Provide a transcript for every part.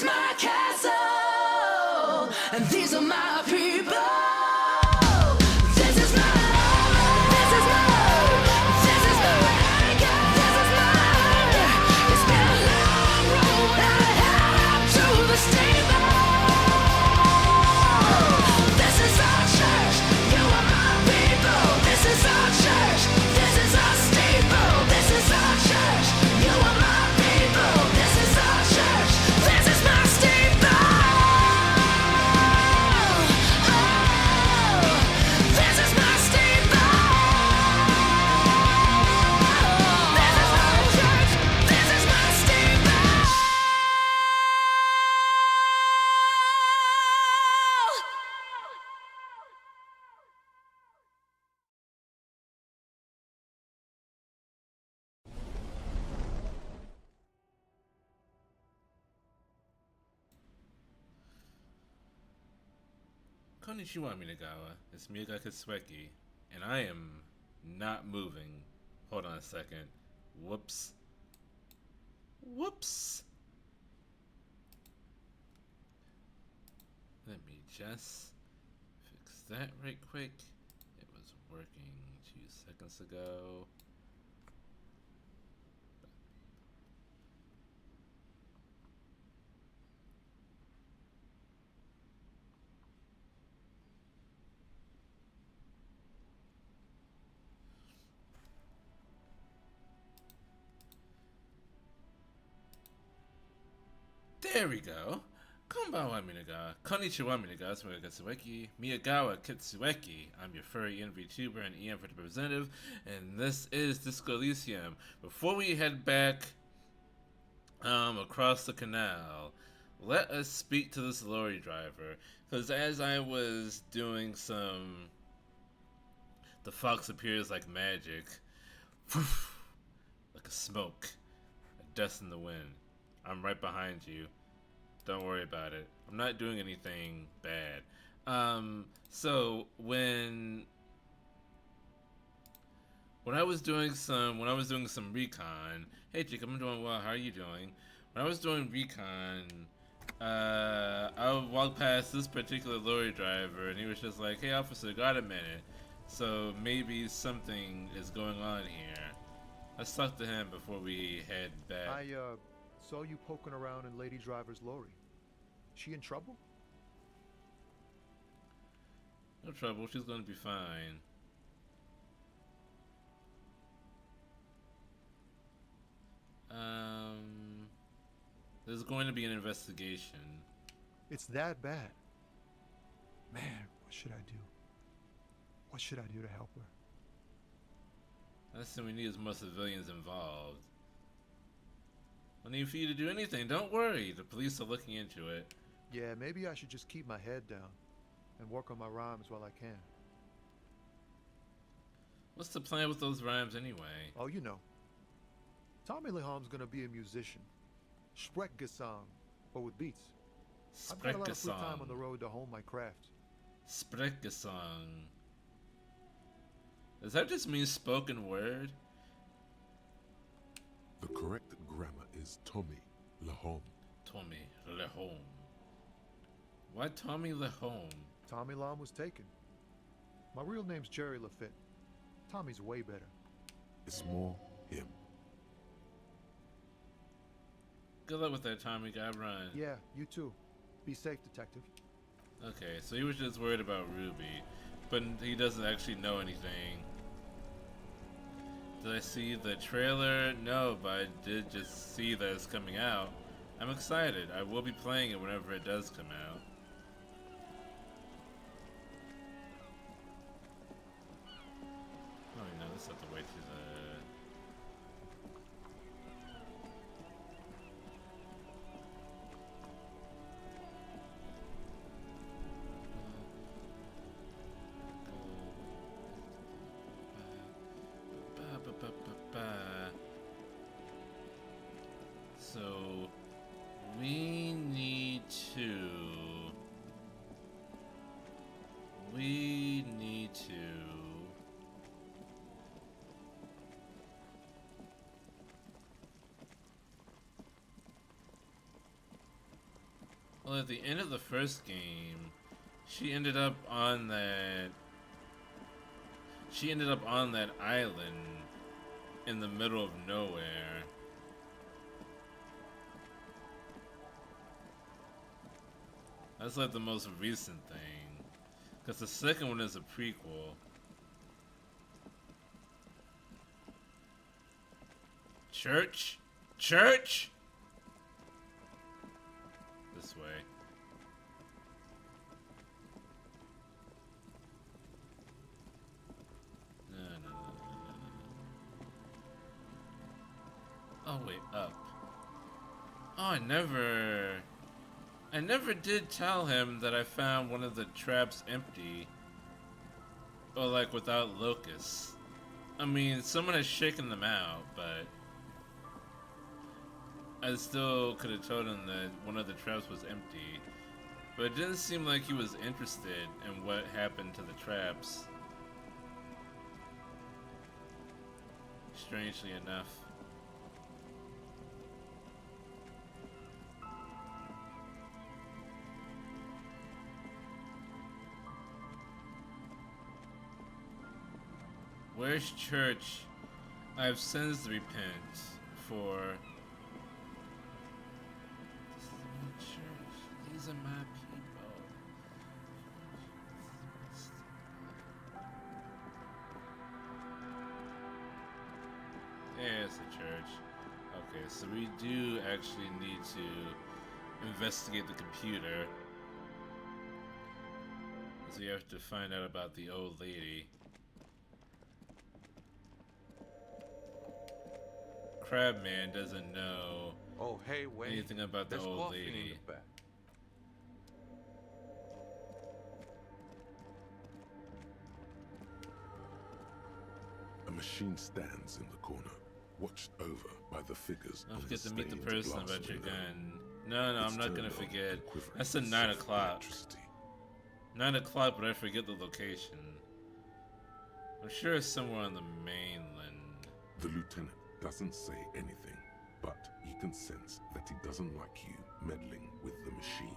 is my castle, and these are my people. This is my armor. This is my. This is my anchor. This is my. It's been a long road I head out to the stable. This is our church. You are my people. This is our church. This is our staple. This is our church. You are my people. This is our church. This is my staple. Oh, this is my staple. This is our church. This is my staple. Konnichiwa, Minagawa. It's Miyaga Kitsueki, and I am not moving. Hold on a second. Whoops. Whoops. Let me just fix that right quick. It was working 2 seconds ago. There we go. Konbanwa Minaga. Konnichiwa Minaga. It's Miyaga Kitsueki. Miyagawa Kitsueki. I'm your furry Vtuber and EM representative, and this is Disco ELYSIUM. Before we head back across the canal, let us speak to this lorry driver. Because as I was doing some... The fox appears like magic. Like a smoke. A dust in the wind. I'm right behind you. Don't worry about it. I'm not doing anything bad. So when I was doing some recon, hey Jake, I'm doing well. How are you doing? When I was doing recon, I walked past this particular lorry driver, and he was just like, "Hey, officer, got a minute?" So maybe something is going on here. Let's talk to him before we head back. I saw you poking around in Lady Driver's lorry. She in trouble? No trouble, she's gonna be fine. There's going to be an investigation. It's that bad. Man, what should I do? What should I do to help her? Last thing we need is more civilians involved. No need for you to do anything. Don't worry. The police are looking into it. Yeah, maybe I should just keep my head down and work on my rhymes while I can. What's the plan with those rhymes anyway? Oh, you know. Tommy Leholm's gonna be a musician. Sprechgesang, but with beats. I've got a lot of free time on the road to hone my craft. Sprechgesang. Does that just mean spoken word? The correct grammar is Tommy Lehom. Tommy Lehom. Why Tommy Lehom? Tommy Lom was taken. My real name's Jerry Lafitte. Tommy's way better. It's more him. Good luck with that, Tommy. Gotta run. Yeah, you too. Be safe, detective. Okay, so he was just worried about Ruby, but he doesn't actually know anything. Did I see the trailer? No, but I did just see that it's coming out. I'm excited. I will be playing it whenever it does come out. Oh, you know, this has to wait to the... So we need to Well, at the end of the first game, she ended up on that. She ended up on that island in the middle of nowhere. That's like the most recent thing. Because the second one is a prequel. Church? Church? This way. No. Oh, wait, up. Oh, I never did tell him that I found one of the traps empty. Or like without locusts. I mean, someone has shaken them out, but I still could have told him that one of the traps was empty. But it didn't seem like he was interested in what happened to the traps. Strangely enough. Where's church? I have sins to repent for. This is my church. These are my people. There's the church. Okay, so we do actually need to investigate the computer. So we have to find out about the old lady. Crabman doesn't know Oh, hey, wait. anything about the There's old coffee in lady. the back. A machine stands in the corner, watched over by the figures. Don't on forget the to meet the stained person glass about your window. gun. No, It's I'm not turned gonna on forget. and quivering That's at with 9 soft o'clock. electricity. 9 o'clock, but I forget the location. I'm sure it's somewhere on the mainland. The lieutenant doesn't say anything, but you can sense that he doesn't like you meddling with the machine.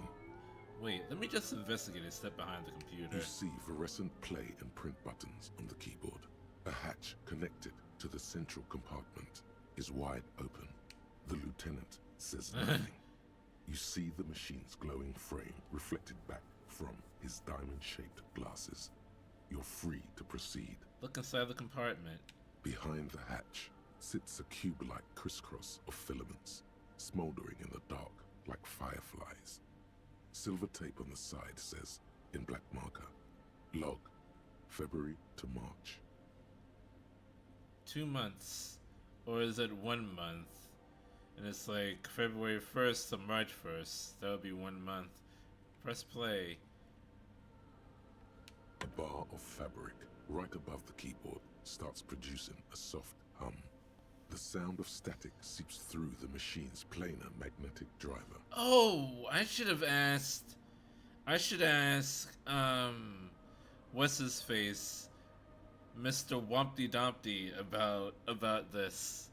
Wait, let me just investigate and step behind the computer. You see fluorescent play and print buttons on the keyboard. A hatch connected to the central compartment is wide open. The lieutenant says nothing. You see the machine's glowing frame reflected back from his diamond-shaped glasses. You're free to proceed. Look inside the compartment. Behind the hatch sits a cube-like crisscross of filaments, smoldering in the dark like fireflies. Silver tape on the side says, in black marker, log, February to March. 2 months. Or is it 1 month? And it's like February 1st to March 1st. That would be 1 month. Press play. A bar of fabric right above the keyboard starts producing a soft hum. The sound of static seeps through the machine's planar magnetic driver. Oh, I should ask, what's his face? Mr. Wumpty Dumpty about this.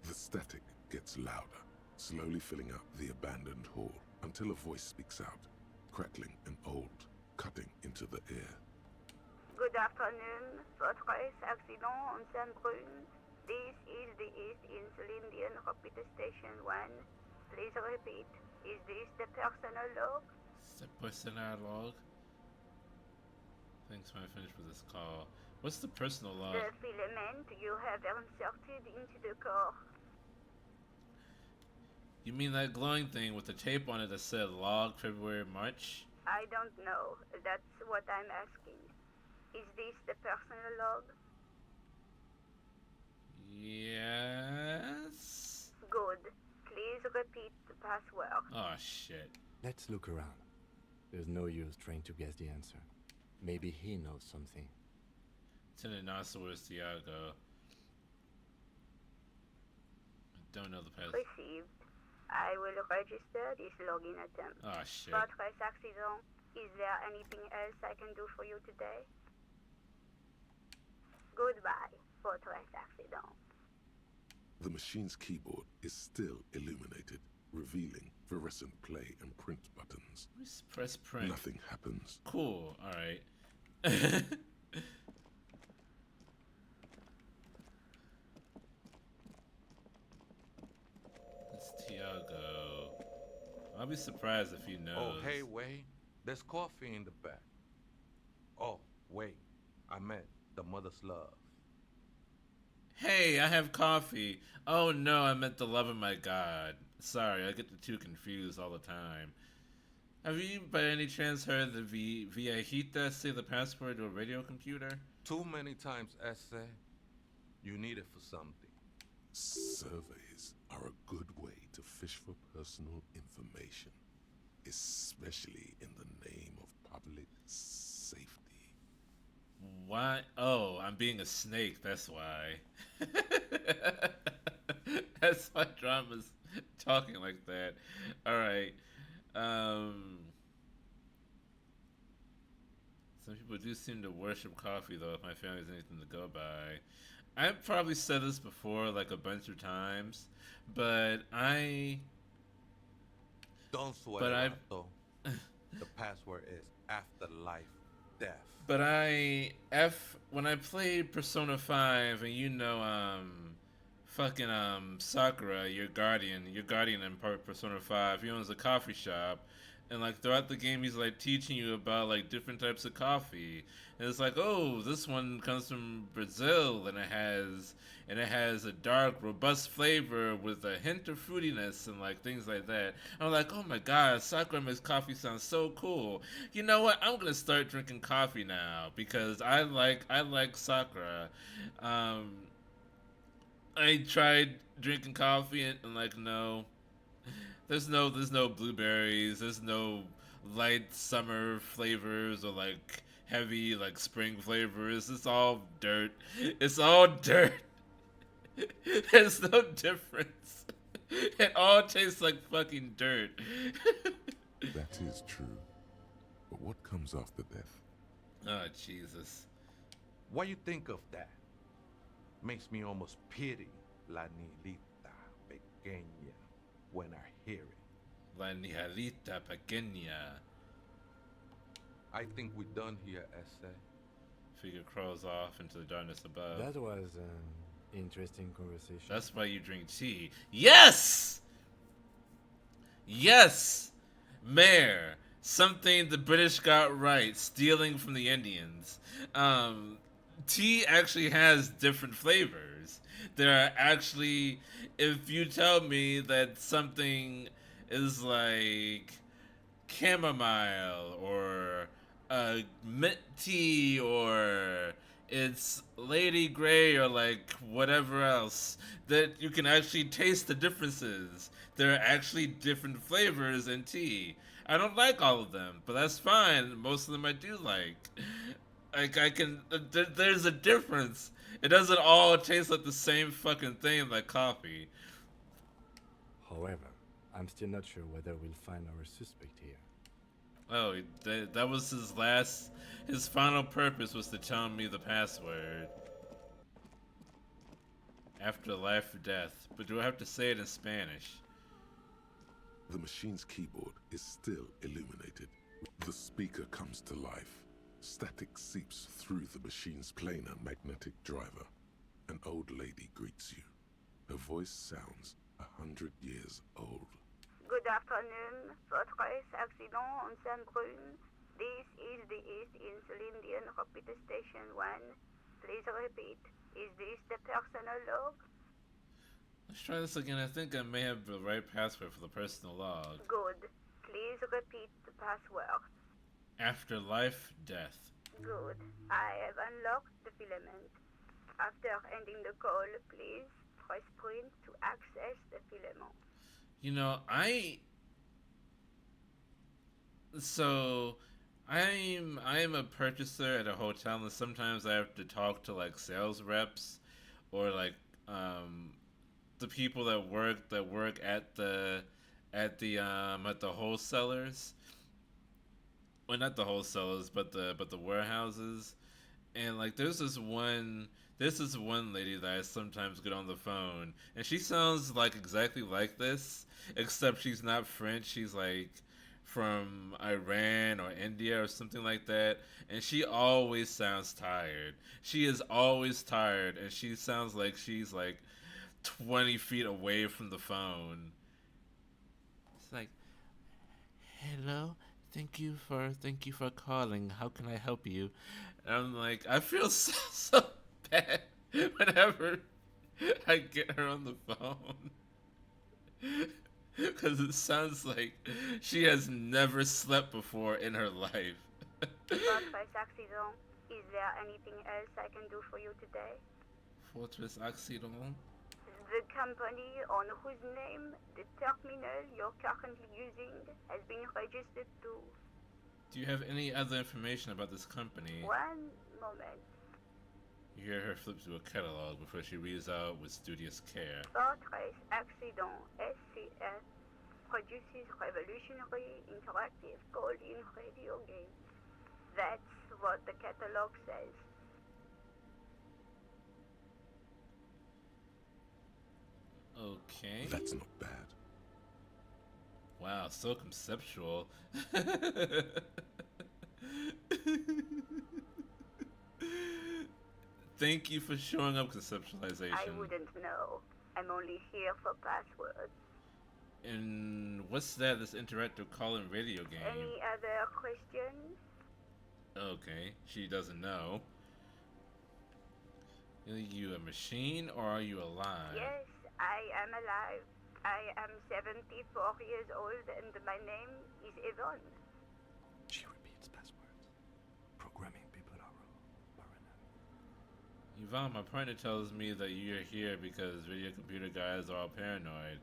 The static gets louder, slowly filling up the abandoned hall until a voice speaks out, crackling and old, cutting into the air. Good afternoon. Votre accident on Saint-Brune. This is the East Insulindian Repeater Station 1. Please repeat. Is this the personal log? It's the personal log. Thanks when I finish with this call. What's the personal log? The filament you have inserted into the core. You mean that glowing thing with the tape on it that said log February March? I don't know. That's what I'm asking. Is this the personal log? Yes. Good. Please repeat the password. Oh shit. Let's look around. There's no use trying to guess the answer. Maybe he knows something. Tenenosaurus Diago. I don't know the password. Received. I will register this login attempt. Oh shit. Votre accident. Is there anything else I can do for you today? Goodbye, votre accident. The machine's keyboard is still illuminated, revealing fluorescent play and print buttons. Just press print. Nothing happens. Cool. All right. It's Tiago. I'll be surprised if he knows. Oh, hey, wait. There's coffee in the back. Oh, wait. I meant the mother's love. Hey, I have coffee. Oh no, I meant the love of my god. Sorry, I get the two confused all the time. Have you by any chance heard the Viejita say the password to a radio computer? Too many times, essay. You need it for something. Surveys are a good way to fish for personal information, especially in the name of public safety. Why? Oh, I'm being a snake, that's why. That's why Drama's talking like that. Alright. Some people do seem to worship coffee, though, if my family has anything to go by. I've probably said this before, like a bunch of times, but Don't sweat But it I- out, though. The password is afterlife death. But when I played Persona 5 and Sakura, your guardian in Persona 5, he owns a coffee shop, and like throughout the game he's like teaching you about like different types of coffee. And it's like, oh, this one comes from Brazil and it has a dark, robust flavor with a hint of fruitiness and like things like that. I'm like, oh my god, Sakura makes coffee sound so cool. You know what? I'm gonna start drinking coffee now because I like Sakura. I tried drinking coffee and like no. There's no blueberries, there's no light summer flavors or like heavy like spring flavors. It's all dirt. It's all dirt. There's no difference. It all tastes like fucking dirt. That is true. But what comes after death? Oh Jesus. What you think of that? Makes me almost pity La Nilita Pequeña when I hear it. La Nijalita Pequeña. I think we're done here, essay. Figure crawls off into the darkness above. That was an interesting conversation. That's why you drink tea. Yes! Yes! Mayor. Something the British got right. Stealing from the Indians. Tea actually has different flavors. There are actually... If you tell me that something is like chamomile or mint tea or it's Lady Grey or like whatever else, that you can actually taste the differences. There are actually different flavors in tea. I don't like all of them, but that's fine. Most of them I do like. Like I can, there's a difference. It doesn't all taste like the same fucking thing like coffee. However, I'm still not sure whether we'll find our suspect here. Oh, that was his final purpose was to tell me the password. After life or death. But do I have to say it in Spanish? The machine's keyboard is still illuminated. The speaker comes to life. Static seeps through the machine's planar magnetic driver. An old lady greets you. Her voice sounds 100 years old. Good afternoon. Votre accident on Saint-Brune. This is the East Insulindian Repeat Station 1. Please repeat. Is this the personal log? Let's try this again. I think I may have the right password for the personal log. Good. Please repeat the password. After life, death. Good. I have unlocked the filament. After ending the call, please press print to access the filament. You know, I'm a purchaser at a hotel, and sometimes I have to talk to like sales reps or like the people that work at the wholesalers. Well, not the wholesalers, but the warehouses. And like there's this one This is one lady that I sometimes get on the phone, and she sounds like exactly like this, except she's not French. She's like from Iran or India or something like that, and she always sounds tired. She is always tired, and she sounds like she's like 20 feet away from the phone. It's like, hello, thank you for calling. How can I help you? And I'm like, I feel so bad whenever I get her on the phone. Because it sounds like she has never slept before in her life. Fortress Accident, is there anything else I can do for you today? Fortress Accident? The company on whose name the terminal you're currently using has been registered to. Do you have any other information about this company? One moment. You hear her flip through a catalog before she reads out with studious care. Fortress Accident SCS produces revolutionary interactive call-in radio games. That's what the catalog says. Okay. That's not bad. Wow, so conceptual. Thank you for showing up, conceptualization. I wouldn't know. I'm only here for passwords. And what's that? This interactive call-in radio game? Any other questions? Okay, she doesn't know. Are you a machine or are you alive? Yes, I am alive. I am 74 years old and my name is Yvonne. She repeats passwords. Programming people are paranoid. Yvonne, my partner tells me that you're here because video computer guys are all paranoid.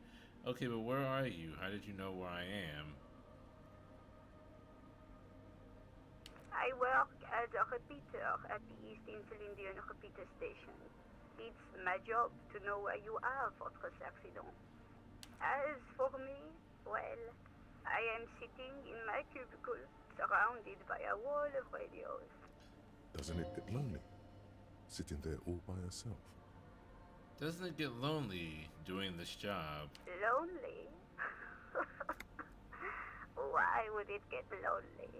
Okay, but where are you? How did you know where I am? I work as a repeater at the East Insulindian repeater station. It's my job to know where you are, Fortress Accident. As for me, well, I am sitting in my cubicle, surrounded by a wall of radios. Doesn't it get lonely? Sitting there all by herself. Doesn't it get lonely doing this job? Lonely? Why would it get lonely?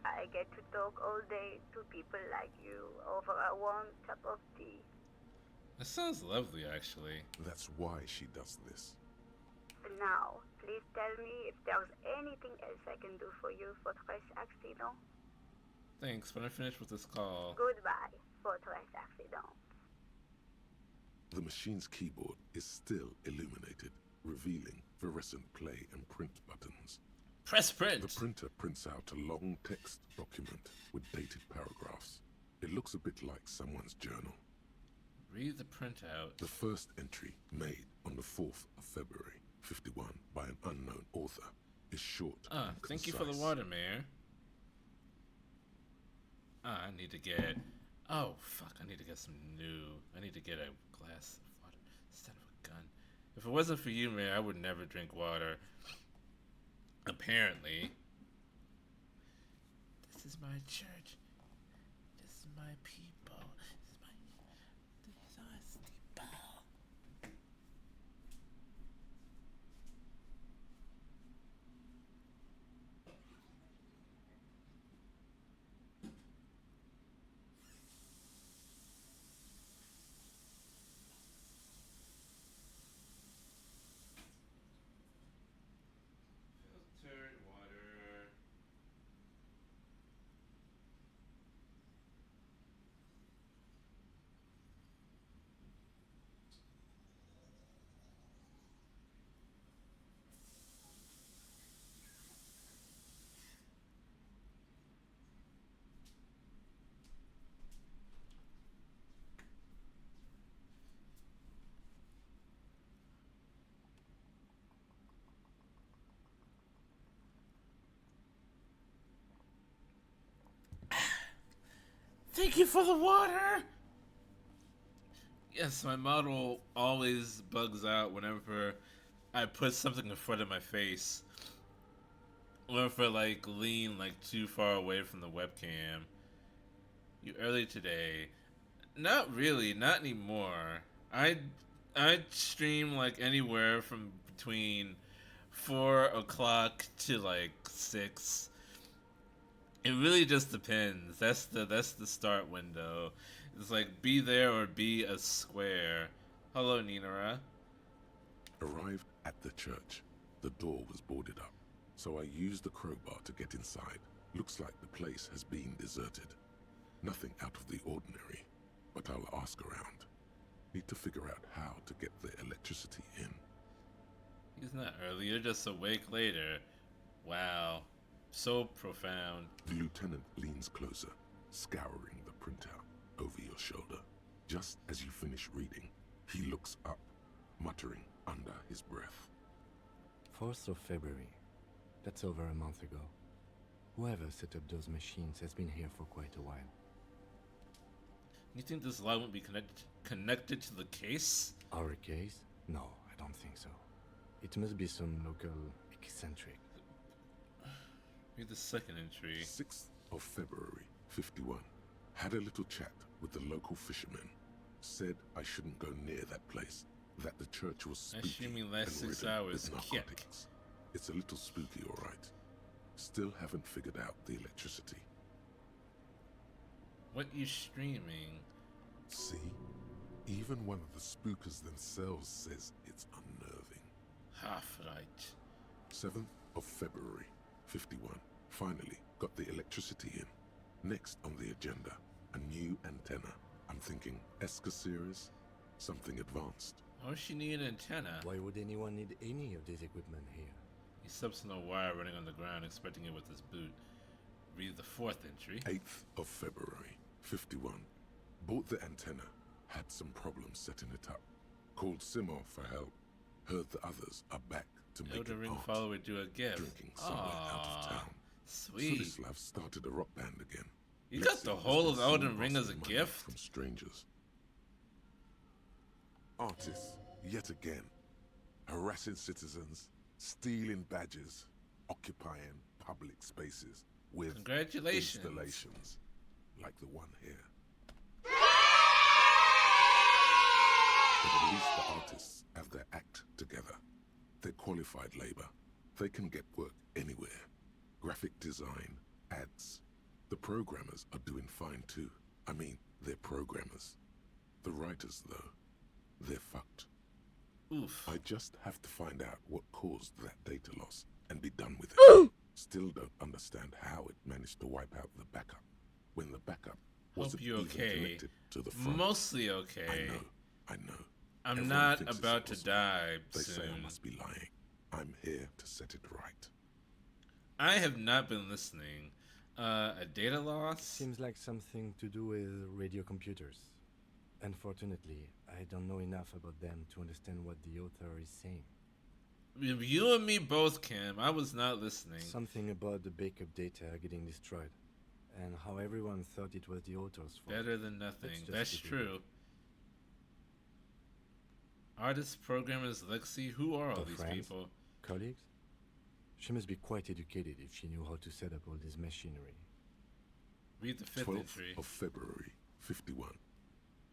I get to talk all day to people like you over a warm cup of tea. That sounds lovely, actually. That's why she does this. Now, please tell me if there's anything else I can do for you, Fortress Accident. Thanks, when I finish with this call. Goodbye, Fortress Accident. The machine's keyboard is still illuminated, revealing fluorescent play and print buttons. Press print! The printer prints out a long text document with dated paragraphs. It looks a bit like someone's journal. Read the printout. The first entry, made on the 4th of February, 51, by an unknown author, is short and Thank you for the concise. water, Mayor. I need to get... Oh, fuck, I need to get some new... I need to get a glass of water instead of a gun. If it wasn't for you, Mayor, I would never drink water. Apparently. This is my church. This is my people. These are people. Filtered water. Thank you for the water! Yes, my model always bugs out whenever I put something in front of my face. Or if I like lean like too far away from the webcam. You early today. Not really, not anymore. I stream like anywhere from between 4 o'clock to like 6. It really just depends. That's the start window. It's like be there or be a square. Hello, Ninara. Arrived at the church. The door was boarded up, so I used the crowbar to get inside. Looks like the place has been deserted. Nothing out of the ordinary, but I'll ask around. Need to figure out how to get the electricity in. He's not early. You're just awake later. Wow, so profound. The lieutenant leans closer, scouring the printout over your shoulder. Just as you finish reading, he looks up, muttering under his breath. 4th of February. That's over a month ago. Whoever set up those machines has been here for quite a while. You think this log won't be connected to the case? Our case? No, I don't think so. It must be some local eccentric. Read the second entry. 6th of February, 51. Had a little chat with the local fishermen. Said I shouldn't go near that place. That the church was spooky Assuming last and 6 ridden hours. with narcotics. It's a little spooky, all right. Still haven't figured out the electricity. What you streaming? See? Even one of the spookers themselves says it's unnerving. Half right. 7th of February, 51. Finally got the electricity in. Next on the agenda, a new antenna. I'm thinking ESCA series, something advanced. Why does she need an antenna? Why would anyone need any of this equipment here? He steps on a wire running on the ground, expecting it with his boot. Read the 4th entry. 8th of February, 51. Bought the antenna. Had some problems setting it up. Called Simon for help. Heard the others are back to make Elden it Ring art. follower do a gift. Drinking somewhere out of town. Sweet. Sudislav started a rock band again. You got the Lexi whole has of been Elden seen Ring as a borrowing money gift? from strangers. Artists, yet again, harassing citizens, stealing badges, occupying public spaces with Congratulations. installations like the one here. But at least the artists have their act together. They're qualified labor. They can get work anywhere. Graphic design, ads. The programmers are doing fine too. I mean, they're programmers. The writers, though, they're fucked. Oof. I just have to find out what caused that data loss and be done with it. Still don't understand how it managed to wipe out the backup when the backup wasn't Hope you're even okay. connected to the front. Mostly okay. I know. I'm Everyone not thinks it's about to impossible. die They say soon. I must be lying. I'm here to set it right. I have not been listening. A data loss? Seems like something to do with radio computers. Unfortunately, I don't know enough about them to understand what the author is saying. You and me both, Kim. I was not listening. Something about the backup data getting destroyed, and how everyone thought it was the author's fault. Better than nothing. Let's just That's keep it true. Artists, programmers, Lexi, who are all Her these friends? people? Colleagues? She must be quite educated if she knew how to set up all this machinery. Read the 5th 12th entry. of February, 51.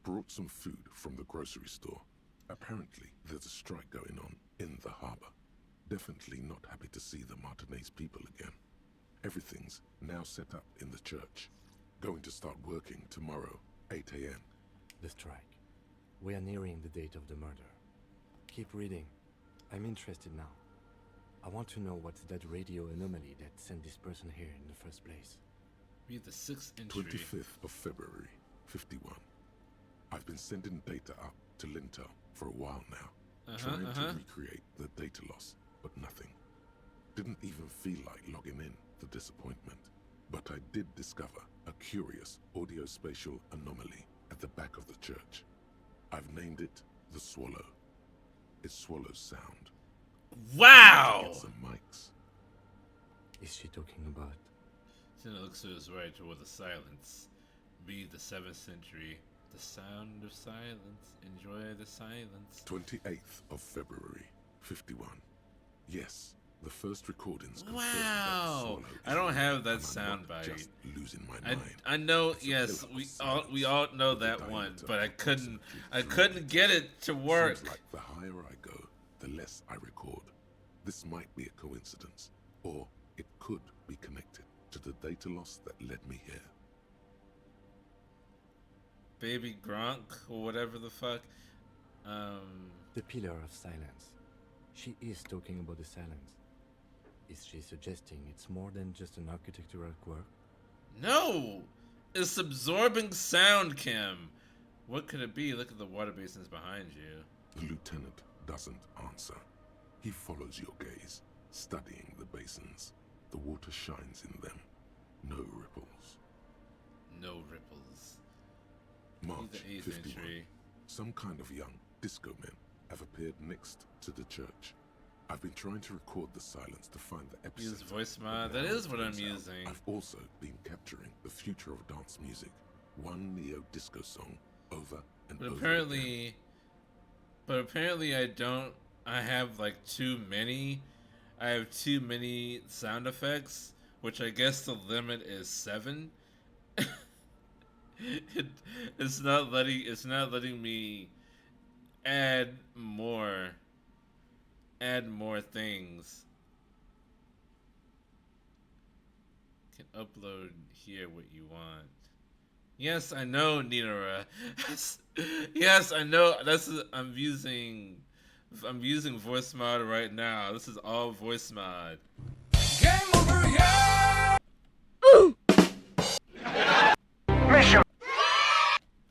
Brought some food from the grocery store. Apparently, there's a strike going on in the harbor. Definitely not happy to see the Martinez people again. Everything's now set up in the church. Going to start working tomorrow, 8 a.m. The strike. We are nearing the date of the murder. Keep reading. I'm interested now. I want to know what's that radio anomaly that sent this person here in the first place. Read the 6th entry. 25th of February, 51. I've been sending data up to Lintel for a while now, trying to recreate the data loss, but nothing. Didn't even feel like logging in, the disappointment. But I did discover a curious audio-spatial anomaly at the back of the church. I've named it the Swallow. It swallows sound. Wow! Get some mics. Is she talking about? Sinna looks to his right toward the silence. Read the 7th century. The sound of silence. Enjoy the silence. 28th of February, 51. Yes, the first recordings confirmed that the Wow! Swallow I don't have that and I'm sound not bite. just losing my mind. I know, It's a yes, pillar of we silence all know with the that one, diameter but I of couldn't approximately 3 get it to work. Seems like the higher I go, the less I record. This might be a coincidence, or it could be connected to the data loss that led me here. Baby Gronk or whatever the fuck. The pillar of silence. She is talking about the silence. Is she suggesting it's more than just an architectural quirk? No! It's absorbing sound, Kim. What could it be? Look at the water basins behind you. The lieutenant doesn't answer. He follows your gaze, studying the basins. The water shines in them. No ripples. No ripples. March He's the eighth 51. entry. Some kind of young disco men have appeared next to the church. I've been trying to record the silence to find the epicenter. Use voice but mod. now That is it what I'm turns out using. I've also been capturing the future of dance music. One neo-disco song over and But over apparently, again. I have like too many. I have too many sound effects, which I guess the limit is 7. It's not letting me add more things. Can upload here what you want. Yes, I know, Ninara. Yes, I know. I'm using voice mod right now. This is all voice mod. Game over, yeah!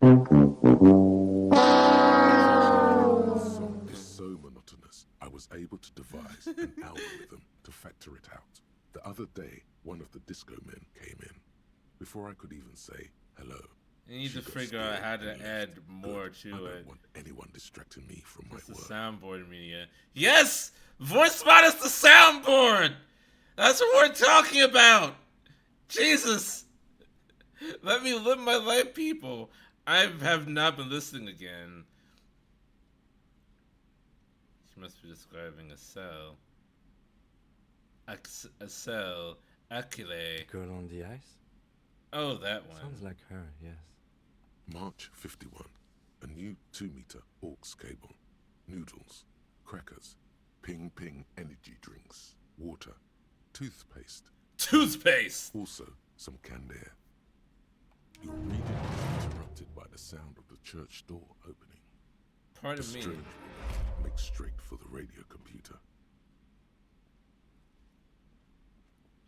The song is so monotonous, I was able to devise an algorithm to factor it out. The other day, one of the disco men came in. Before I could even say hello, You need she to got figure out scared how and to left. add more Good. I to don't it. want anyone distracting me from my It's the work. soundboard media. Yes! Voice mod is the soundboard! That's what we're talking about! Jesus! Let me live my life, people. I have not been listening again. She must be describing a cell. A cell. Achille. Girl on the ice? Oh, that one. Sounds like her, yes. March 51. A new 2-meter aux cable. Noodles. Crackers. Ping Ping energy drinks. Water. Toothpaste. Toothpaste! Also, some canned air. Your reading is interrupted by the sound of the church door opening. Pardon The me. strange woman makes straight for the radio computer.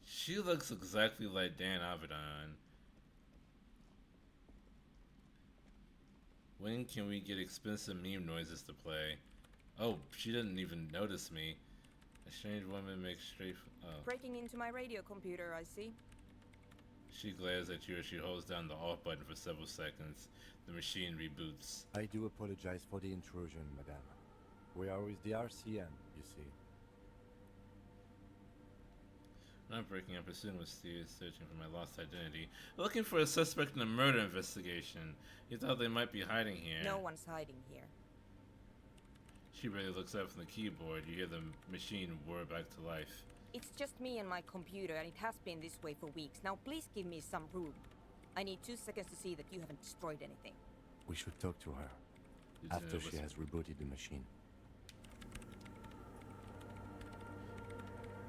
She looks exactly like Dan Avedon. When can we get expensive meme noises to play? Oh, she didn't even notice me. A strange woman makes straight. Oh. Breaking into my radio computer, I see. She glares at you as she holds down the off button for several seconds. The machine reboots. I do apologize for the intrusion, madame. We are with the RCM, you see. Not breaking up, pursuing mysterious, searching for my lost identity. Looking for a suspect in a murder investigation. You thought they might be hiding here. No one's hiding here. She really looks up from the keyboard. You hear the machine whir back to life. It's just me and my computer, and it has been this way for weeks. Now please give me some room. I need 2 seconds to see that you haven't destroyed anything. We should talk to her after she has rebooted the machine.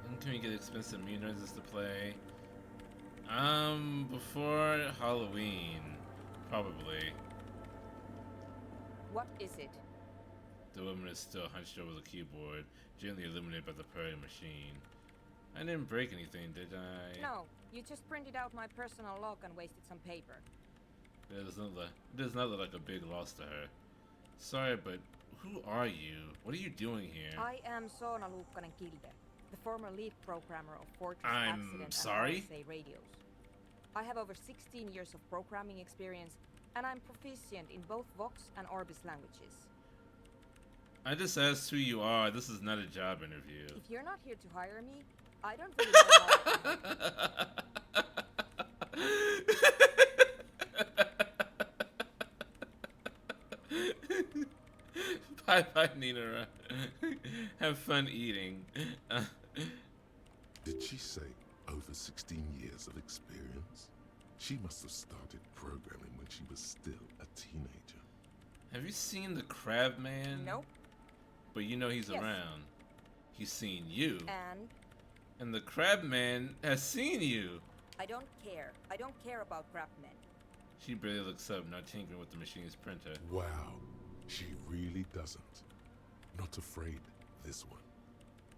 When can we get expensive meme noises to play? Before Halloween, probably. What is it? The woman is still hunched over the keyboard, gently illuminated by the purring machine. I didn't break anything, did I? No, you just printed out my personal log and wasted some paper. It does not look like a big loss to her. Sorry, but who are you? What are you doing here? I am Soona Luukkanen-Kilde, the former lead programmer of Fortress I'm Accident sorry? and RSA radios. I have over 16 years of programming experience, and I'm proficient in both Vox and Orbis languages. I just asked who you are. This is not a job interview. If you're not here to hire me, I don't really know how. Bye, Nina. Have fun eating. Did she say over over 16 years of experience. She must have started programming when she was still a teenager. Have you seen the Crab Man? Nope. But you know he's Yes. around. He's seen you. And And the Crab Man has seen you. I don't care. I don't care about craftsmen. She barely looks up, not tinkering with the machine's printer. Wow, she really doesn't. Not afraid, this one.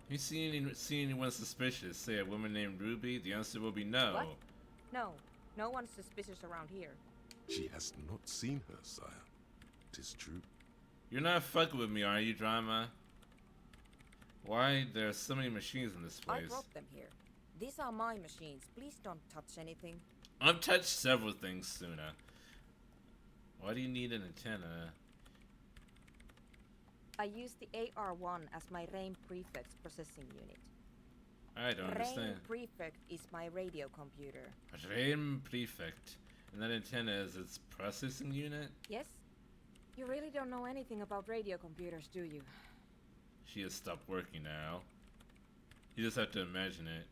You see anyone suspicious, say a woman named Ruby? The answer will be no. What? No. No one's suspicious around here. She has not seen her, sire. 'Tis true. You're not fucking with me, are you, Drama? Why there are so many machines in this I place? brought them here. These are my machines. Please don't touch anything. I've touched several things sooner. Why do you need an antenna? I use the AR-1 as my RAIN prefect processing unit. I don't understand. RAIN prefect is my radio computer. RAIN prefect. And that antenna is its processing unit? Yes? You really don't know anything about radio computers, do you? She has stopped working now. You just have to imagine it.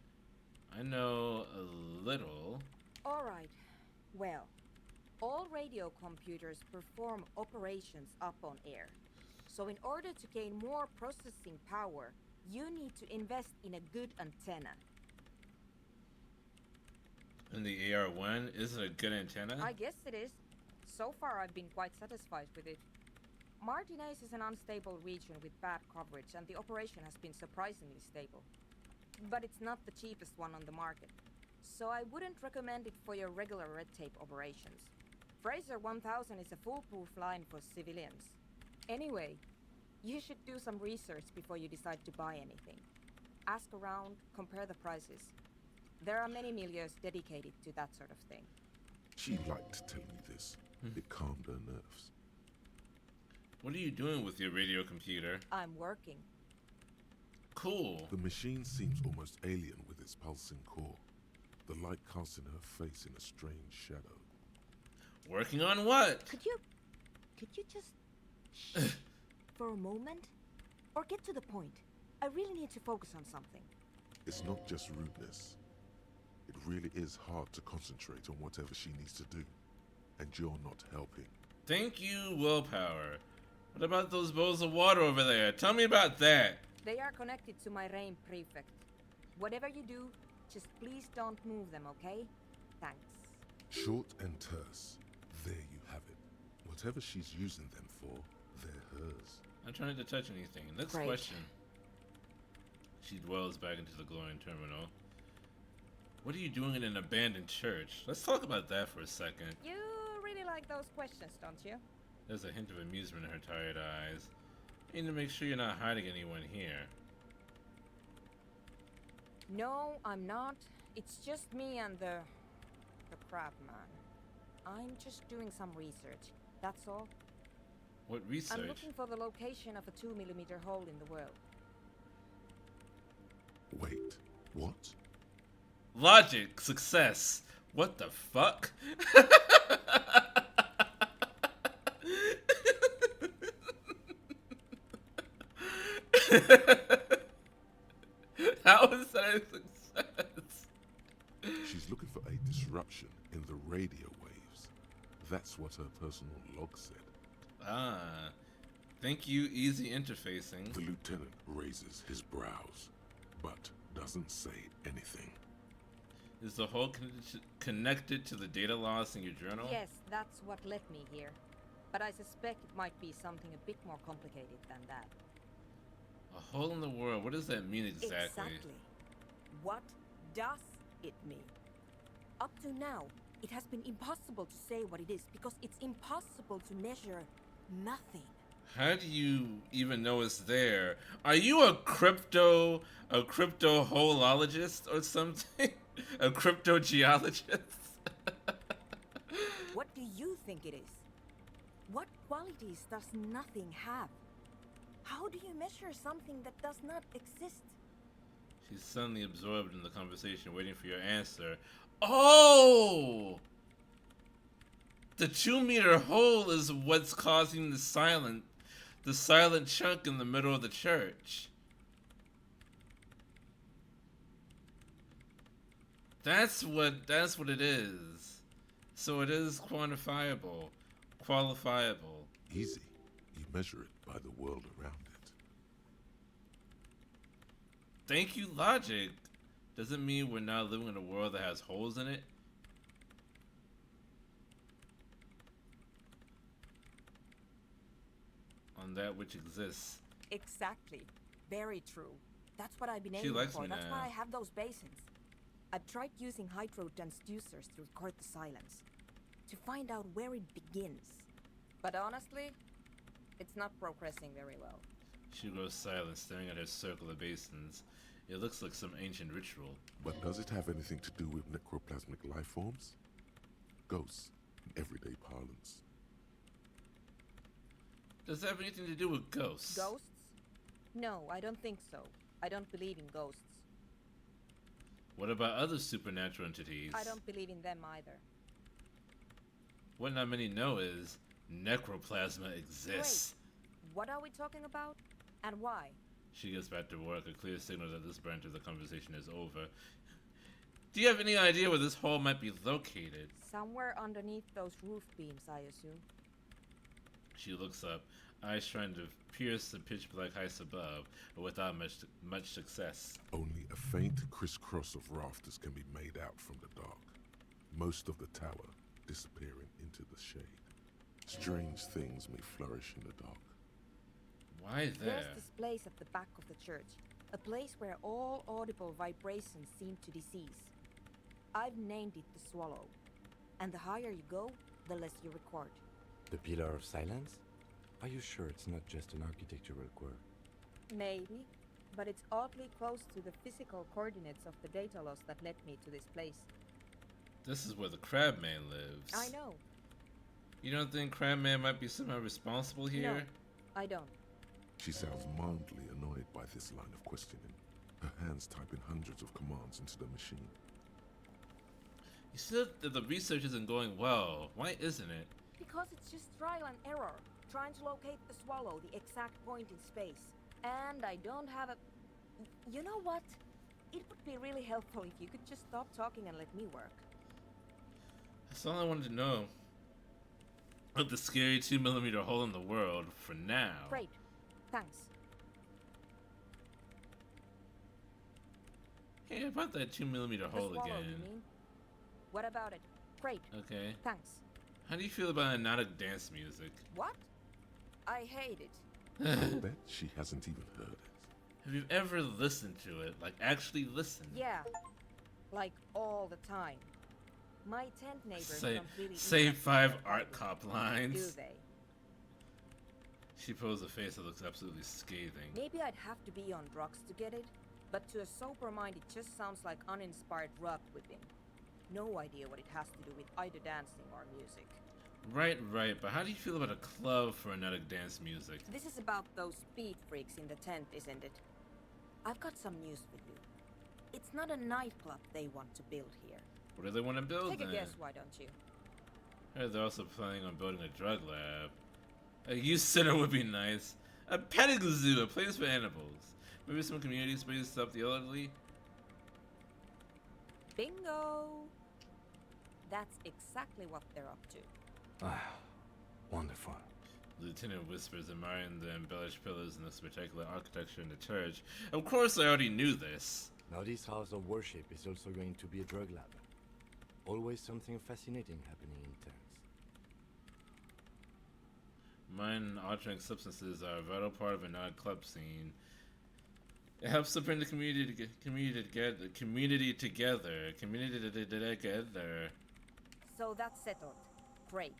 I know a little. Alright. Well, all radio computers perform operations up on air. So in order to gain more processing power, you need to invest in a good antenna. And the AR-1, is it a good antenna? I guess it is. So far I've been quite satisfied with it. Martinez is an unstable region with bad coverage, and the operation has been surprisingly stable. But it's not the cheapest one on the market. So I wouldn't recommend it for your regular red tape operations. Fraser 1000 is a foolproof line for civilians. Anyway, you should do some research before you decide to buy anything. Ask around, compare the prices. There are many milieux dedicated to that sort of thing. She liked to tell me this. It calmed her nerves. What are you doing with your radio computer? I'm working. Cool. The machine seems almost alien with its pulsing core. The light casting her face in a strange shadow. Working on what? Could you just shh for a moment? Or get to the point. I really need to focus on something. It's not just rudeness. It really is hard to concentrate on whatever she needs to do. And you're not helping. Thank you, willpower. What about those bowls of water over there? Tell me about that. They are connected to my RAIN prefect. Whatever you do, just please don't move them, okay? Thanks. Short and terse. There you have it. Whatever she's using them for, they're hers. I'm trying to touch anything. Next Great. question. She dwells back into the glowing terminal. What are you doing in an abandoned church? Let's talk about that for a second. You really like those questions, don't you? There's a hint of amusement in her tired eyes. You need to make sure you're not hiding anyone here. No, I'm not. It's just me and the crab man. I'm just doing some research. That's all. What research? I'm looking for the location of a 2mm hole in the world. Wait, what? Logic, success. What the fuck? How is that a success? She's looking for a disruption in the radio waves. That's what her personal log said. Ah. Thank you, easy interfacing. The lieutenant raises his brows, but doesn't say anything. Is the hole connected to the data loss in your journal? Yes, that's what led me here. But I suspect it might be something a bit more complicated than that. A hole in the world, what does that mean exactly? What does it mean? Up to now, it has been impossible to say what it is because it's impossible to measure nothing. How do you even know it's there? Are you a crypto holologist or something? A crypto geologist? What do you think it is? What qualities does nothing have? How do you measure something that does not exist? She's suddenly absorbed in the conversation, waiting for your answer. Oh! The 2-meter hole is what's causing the silent chunk in the middle of the church. That's what it is. So it is qualifiable. Easy. You measure it by the world around it. Thank you, logic. Doesn't mean we're not living in a world that has holes in it. On that which exists. Exactly. Very true. That's what I've been She aiming likes for. me That's now. why I have those basins. I've tried using hydro transducers to record the silence, to find out where it begins. But honestly, it's not progressing very well. She grows silent, staring at her circle of basins. It looks like some ancient ritual. But does it have anything to do with necroplasmic life forms? Ghosts, in everyday parlance. Does it have anything to do with ghosts? Ghosts? No, I don't think so. I don't believe in ghosts. What about other supernatural entities? I don't believe in them either. What not many know is necroplasma exists. Wait, what are we talking about? And why? She gets back to work, a clear signal that this branch of the conversation is over. Do you have any idea where this hole might be located? Somewhere underneath those roof beams, I assume. She looks up, eyes trying to pierce the pitch black heights above, but without much success. Only a faint crisscross of rafters can be made out from the dark. Most of the tower disappearing into the shade. Strange things may flourish in the dark. Why there? There's this place at the back of the church. A place where all audible vibrations seem to decease. I've named it the Swallow. And the higher you go, the less you record. The Pillar of Silence? Are you sure it's not just an architectural quirk? Maybe, but it's oddly close to the physical coordinates of the data loss that led me to this place. This is where the Crabman lives. I know. You don't think Crabman might be somehow responsible here? No, I don't. She sounds mildly annoyed by this line of questioning, her hands typing hundreds of commands into the machine. You said that the research isn't going well. Why isn't it? Because it's just trial and error, trying to locate the Swallow, the exact point in space. And I don't have a... You know what? It would be really helpful if you could just stop talking and let me work. That's all I wanted to know. About the scary 2mm hole in the world, for now. Great. Thanks. Hey, about that 2mm The hole Swallow, again. you mean? What about it? Great. Okay. Thanks. How do you feel about hypnotic dance music? What? I hate it. I bet she hasn't even heard it. Have you ever listened to it? Like, actually listened? Yeah. Like, all the time. My tent neighbors Say don't really eat 5 that art stuff, cop lines. do they? She pulls a face that looks absolutely scathing. Maybe I'd have to be on drugs to get it, but to a sober mind it just sounds like uninspired rug whipping. No idea what it has to do with either dancing or music. Right, but how do you feel about a club for hypnotic dance music? This is about those speed freaks in the tent, isn't it? I've got some news for you. It's not a nightclub they want to build here. What do they want to build Take a then? guess, why don't you? Heard they're also planning on building a drug lab. A youth center would be nice. A petting zoo, a place for animals. Maybe some community space to help the elderly. Bingo! That's exactly what they're up to. Ah, wonderful. Lieutenant whispers, admiring the embellished pillars and the spectacular architecture in the church. Of course I already knew this. Now this house of worship is also going to be a drug lab. Always something fascinating happening in tents. Mind-altering substances are a vital part of a nightclub scene. It helps to bring the community together. So that's settled. Great.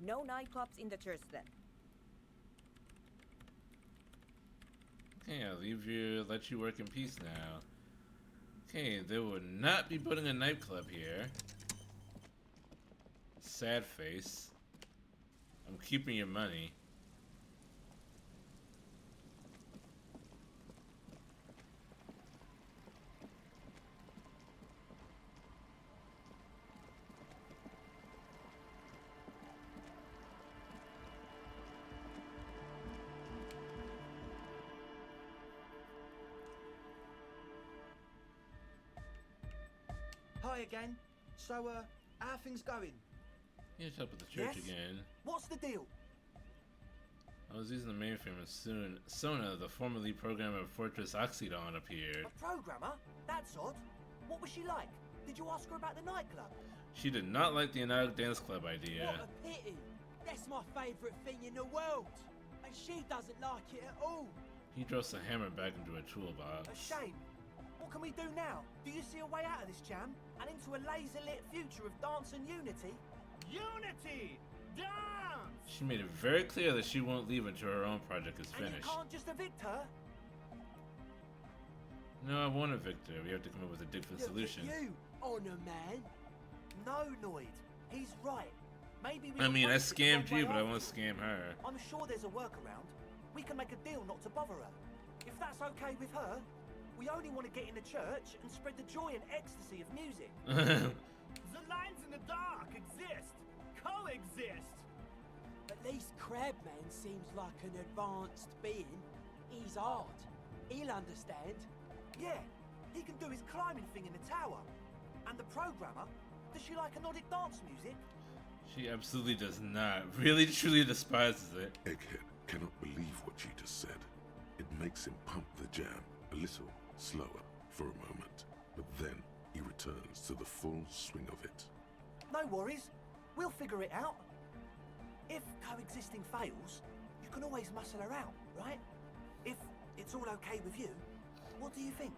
No nightclubs in the church then. Okay, I'll let you work in peace now. Okay, they will not be building a nightclub here. Sad face. I'm keeping your money. Roy again. So, how are things going? Here's help with the church Yes? again. What's the deal? I was using the mainframe and soon Sona, the formerly programmer of Fortress Oxydon, appeared. A programmer? That's odd. What was she like? Did you ask her about the nightclub? She did not like the Anarch Dance Club idea. What a pity. That's my favourite thing in the world. And she doesn't like it at all. He drops the hammer back into a toolbox. A shame. What can we do now? Do you see a way out of this jam? And into a laser-lit future of dance and unity? Unity! Dance! She made it very clear that she won't leave until her own project is And you finished. can't just evict her? No, I won't evict her. We have to come up with a different solution. Look at you, Honor Man. No, Noid. He's right. Maybe we I mean, I approached it the wrong scammed you, way but I after won't all. scam her. I'm sure there's a workaround. We can make a deal not to bother her. If that's okay with her, we only want to get in the church and spread the joy and ecstasy of music. The lines in the dark exist. Coexist. At least Crabman seems like an advanced being. He's hard. He'll understand. Yeah, he can do his climbing thing in the tower. And the programmer, does she like Nordic dance music? She absolutely does not. Really, truly despises it. Egghead cannot believe what she just said. It makes him pump the jam a little slower for a moment, but then he returns to the full swing of it. No worries. We'll figure it out. If coexisting fails, you can always muscle her out, right? If it's all okay with you, what do you think?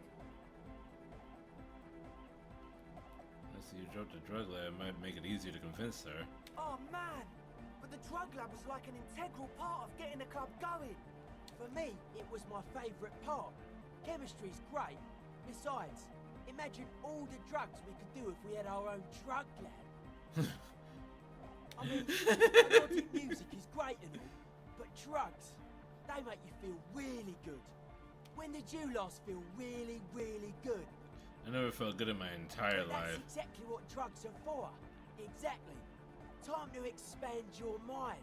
Let's see, you dropped the drug lab. Might make it easier to convince her. Oh man, but the drug lab was like an integral part of getting the club going. For me, it was my favourite part. Chemistry's great. Besides, imagine all the drugs we could do if we had our own drug lab. I mean, melodic music is great and all, but drugs, they make you feel really good. When did you last feel really, really good? I never felt good in my entire But life. that's exactly what drugs are for. Exactly. Time to expand your mind.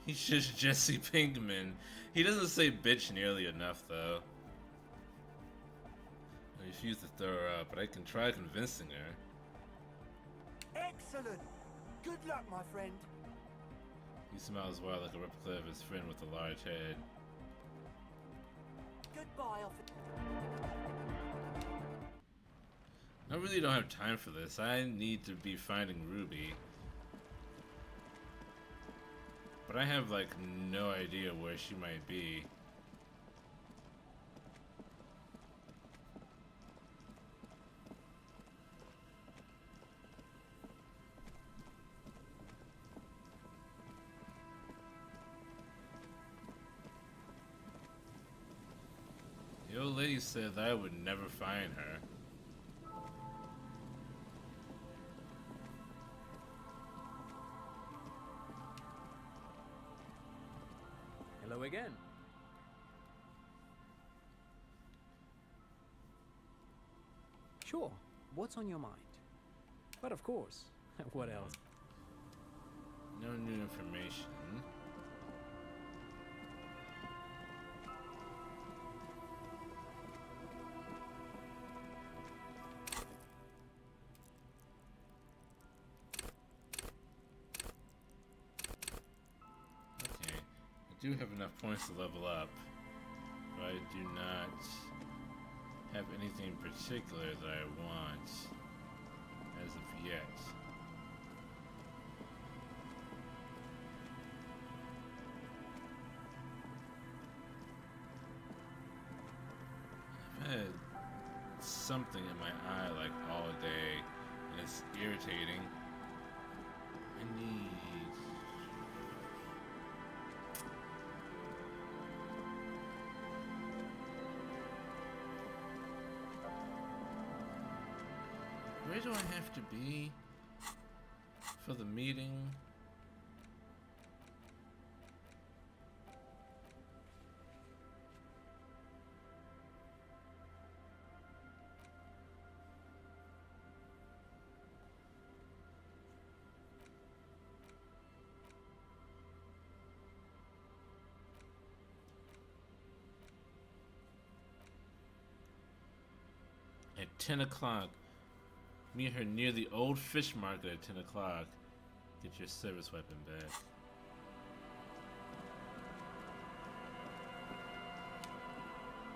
He's just Jesse Pinkman. He doesn't say bitch nearly enough, though. I refuse to throw her up, but I can try convincing her. Excellent. Good luck, my friend. He smiles wide like a replica of his friend with a large head. Goodbye, officer. I really don't have time for this. I need to be finding Ruby. But I have, like, no idea where she might be. The old lady said that I would never find her. Hello again. Sure, what's on your mind? But of course, what else? No new information. Okay, I do have enough points to level up, but I do not have anything in particular that I want as of yet. I've had something in my eye like all day, and it's irritating. I need... Where do I have to be for the meeting? At 10 o'clock Meet her near the old fish market at 10 o'clock. Get your service weapon back.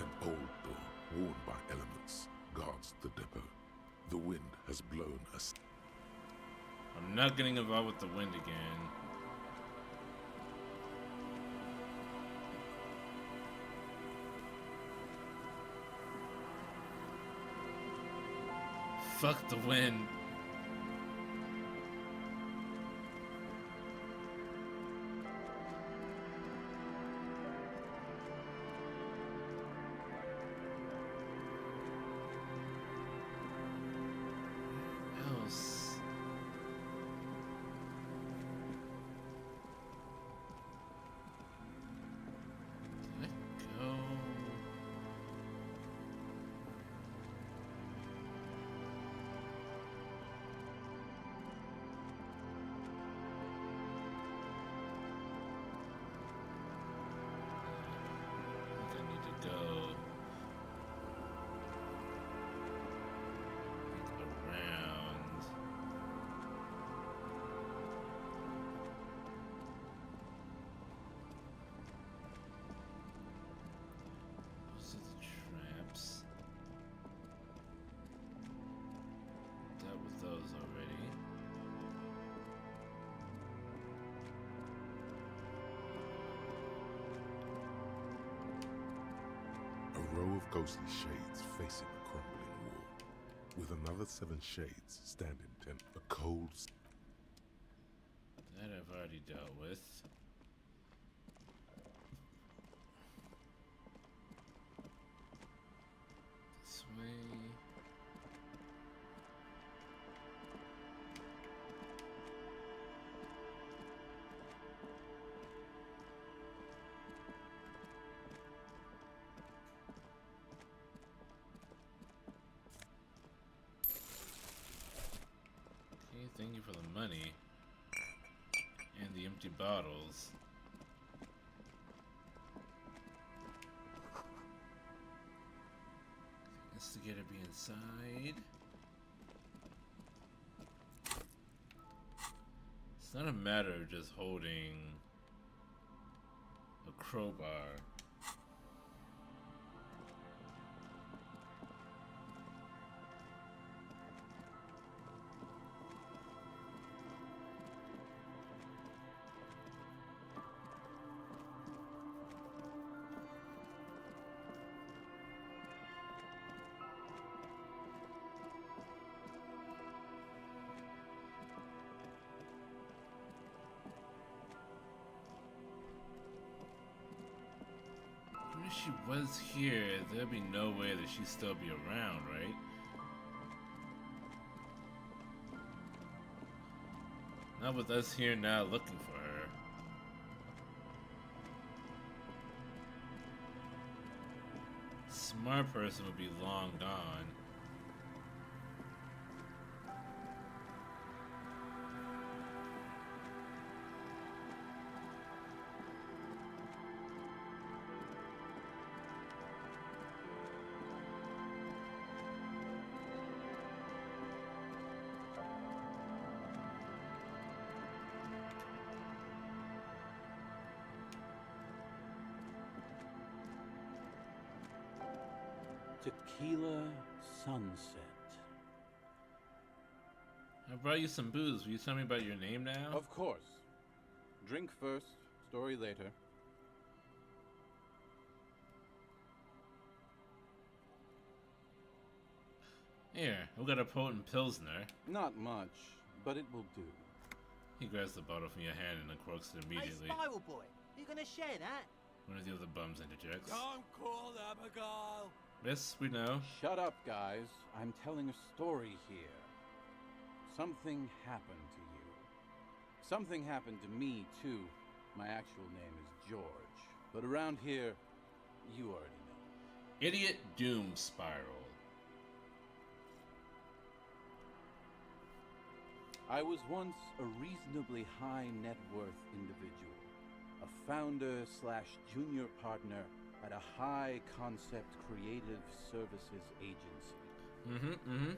An old door, worn by elements, guards the depot. The wind has blown us. I'm not getting involved with the wind again. Fuck the wind. Else. Let go. I need to go around. Those are the traps. Dealt with those already. A row of ghostly shades facing a crumbling wall, with another 7 shades standing 10. A cold That I've already dealt with. This way. Okay, thank you for the money. And the empty bottles. Investigator be inside. It's not a matter of just holding a crowbar. Even if she was here, there'd be no way that she'd still be around, right? Not with us here now looking for her. Smart person would be long gone. Tequila Sunset. I brought you some booze. Will you tell me about your name now? Of course. Drink first, story later. Here, we got a potent pilsner. Not much, but it will do. He grabs the bottle from your hand and uncorks it immediately. Hey, Spiral Boy, you gonna share that? One of the other bums interjects. Don't call Abigail. Yes, we know. Shut up, guys. I'm telling a story here. Something happened to you. Something happened to me, too. My actual name is George. But around here, you already know. Idiot Doom Spiral. I was once a reasonably high net worth individual. A founder/junior partner at a high concept creative services agency.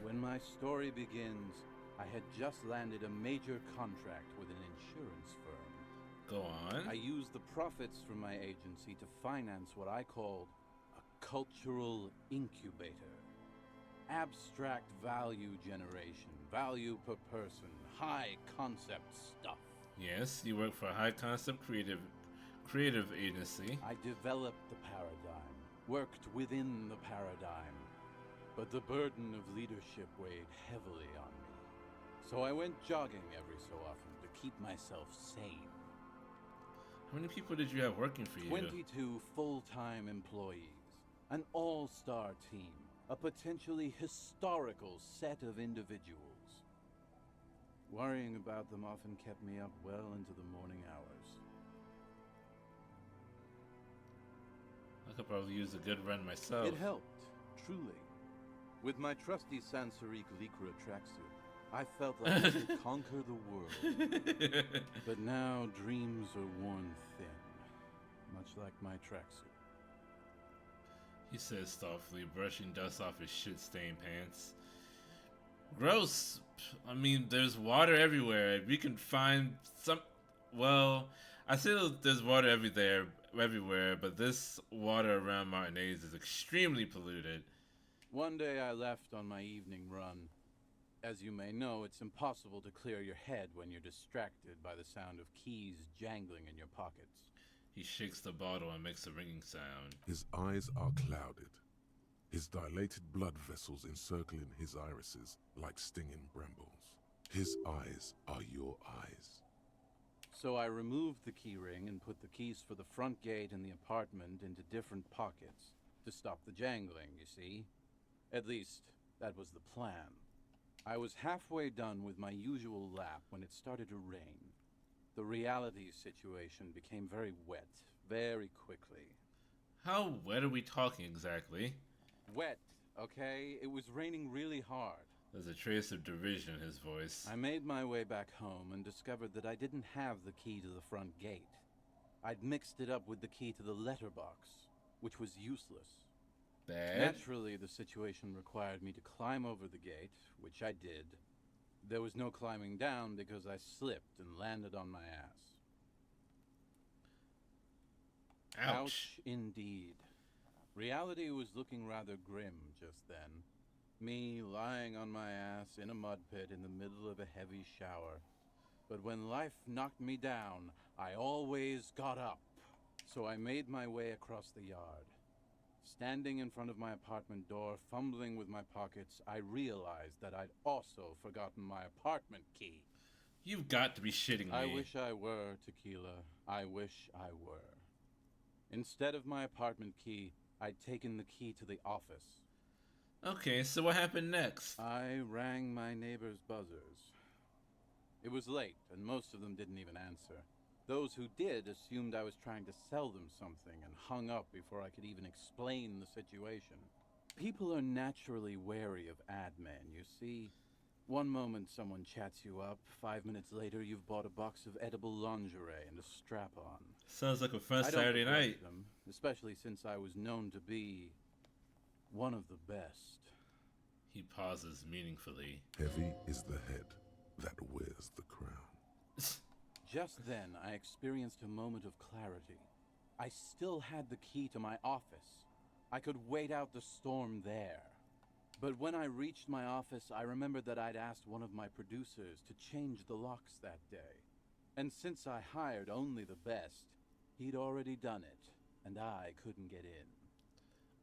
When my story begins, I had just landed a major contract with an insurance firm. Go on. I used the profits from my agency to finance what I called a cultural incubator. Abstract value generation, value per person, high concept stuff. Yes, you work for a high concept creative agency. I developed the paradigm, worked within the paradigm, but the burden of leadership weighed heavily on me. So I went jogging every so often to keep myself sane. How many people did you have working for you? 22 full-time employees, an all-star team, a potentially historical set of individuals. Worrying about them often kept me up well into the morning hours. I could probably use a good run myself. It helped, truly. With my trusty Sansarique Lycra tracksuit, I felt like I could conquer the world. But now dreams are worn thin, much like my tracksuit. He says softly, brushing dust off his shit-stained pants. Gross. I mean, there's water everywhere. We can find some... Well, I say there's water everywhere, but this water around Martinez is extremely polluted. One day I left on my evening run. As you may know, it's impossible to clear your head when you're distracted by the sound of keys jangling in your pockets. He shakes the bottle and makes a ringing sound. His eyes are clouded, his dilated blood vessels encircling his irises like stinging brambles. His eyes are your eyes. So I removed the key ring and put the keys for the front gate and the apartment into different pockets to stop the jangling, you see? At least, that was the plan. I was halfway done with my usual lap when it started to rain. The reality situation became very wet, very quickly. How wet are we talking exactly? Wet, okay? It was raining really hard. There's a trace of derision in his voice. I made my way back home and discovered that I didn't have the key to the front gate. I'd mixed it up with the key to the letterbox, which was useless. Bad? Naturally, the situation required me to climb over the gate, which I did. There was no climbing down because I slipped and landed on my ass. Ouch. Indeed. Reality was looking rather grim just then. Me lying on my ass in a mud pit in the middle of a heavy shower. But when life knocked me down, I always got up. So I made my way across the yard. Standing in front of my apartment door, fumbling with my pockets, I realized that I'd also forgotten my apartment key. You've got to be shitting me. I wish I were, Tequila. I wish I were. Instead of my apartment key, I'd taken the key to the office. Okay, so what happened next? I rang my neighbors' buzzers. It was late, and most of them didn't even answer. Those who did assumed I was trying to sell them something and hung up before I could even explain the situation. People are naturally wary of ad men, you see. One moment someone chats you up, 5 minutes later you've bought a box of edible lingerie and a strap-on. Sounds like a fun Saturday night. Them, especially since I was known to be one of the best. He pauses meaningfully. Heavy is the head that wears the crown. Just then, I experienced a moment of clarity. I still had the key to my office. I could wait out the storm there. But when I reached my office, I remembered that I'd asked one of my producers to change the locks that day. And since I hired only the best, he'd already done it, and I couldn't get in.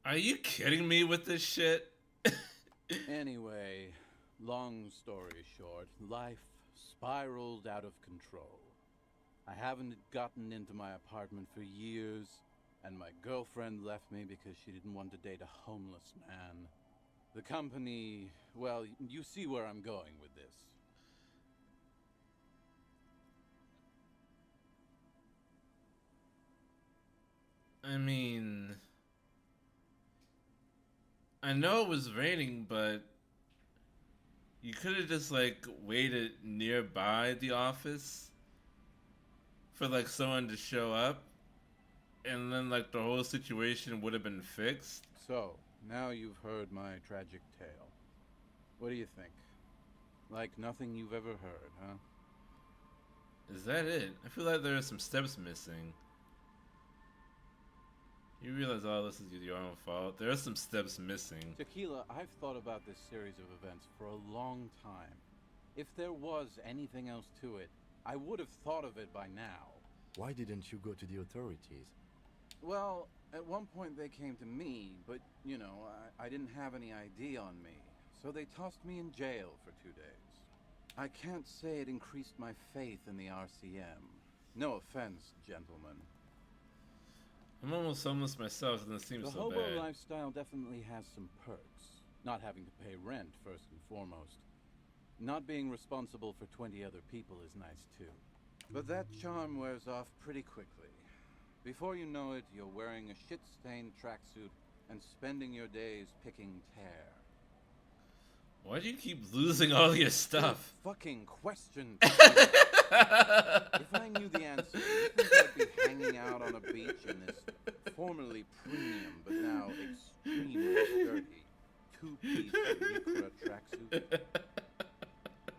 Are you kidding me with this shit? Anyway, long story short, life spiraled out of control. I haven't gotten into my apartment for years, and my girlfriend left me because she didn't want to date a homeless man. The company, well, you see where I'm going with this. I mean, I know it was raining, but you could have just like waited nearby the office for like someone to show up, and then like the whole situation would have been fixed. So, now you've heard my tragic tale. What do you think? Like nothing you've ever heard, huh? Is that it? I feel like there are some steps missing. You realize all this is your own fault. There are some steps missing. Tequila, I've thought about this series of events for a long time. If there was anything else to it, I would have thought of it by now. Why didn't you go to the authorities? Well, at one point they came to me, but, you know, I didn't have any ID on me. So they tossed me in jail for 2 days. I can't say it increased my faith in the RCM. No offense, gentlemen. I'm almost homeless myself, it doesn't seem The so hobo bad. lifestyle definitely has some perks. Not having to pay rent, first and foremost. Not being responsible for 20 other people is nice, too. But that charm wears off pretty quickly. Before you know it, you're wearing a shit-stained tracksuit and spending your days picking tear. Why do you keep losing all your stuff? Good fucking question. If I knew the answer, you think I'd be hanging out on a beach in this formerly premium but now extremely dirty two-piece Lycra tracksuit?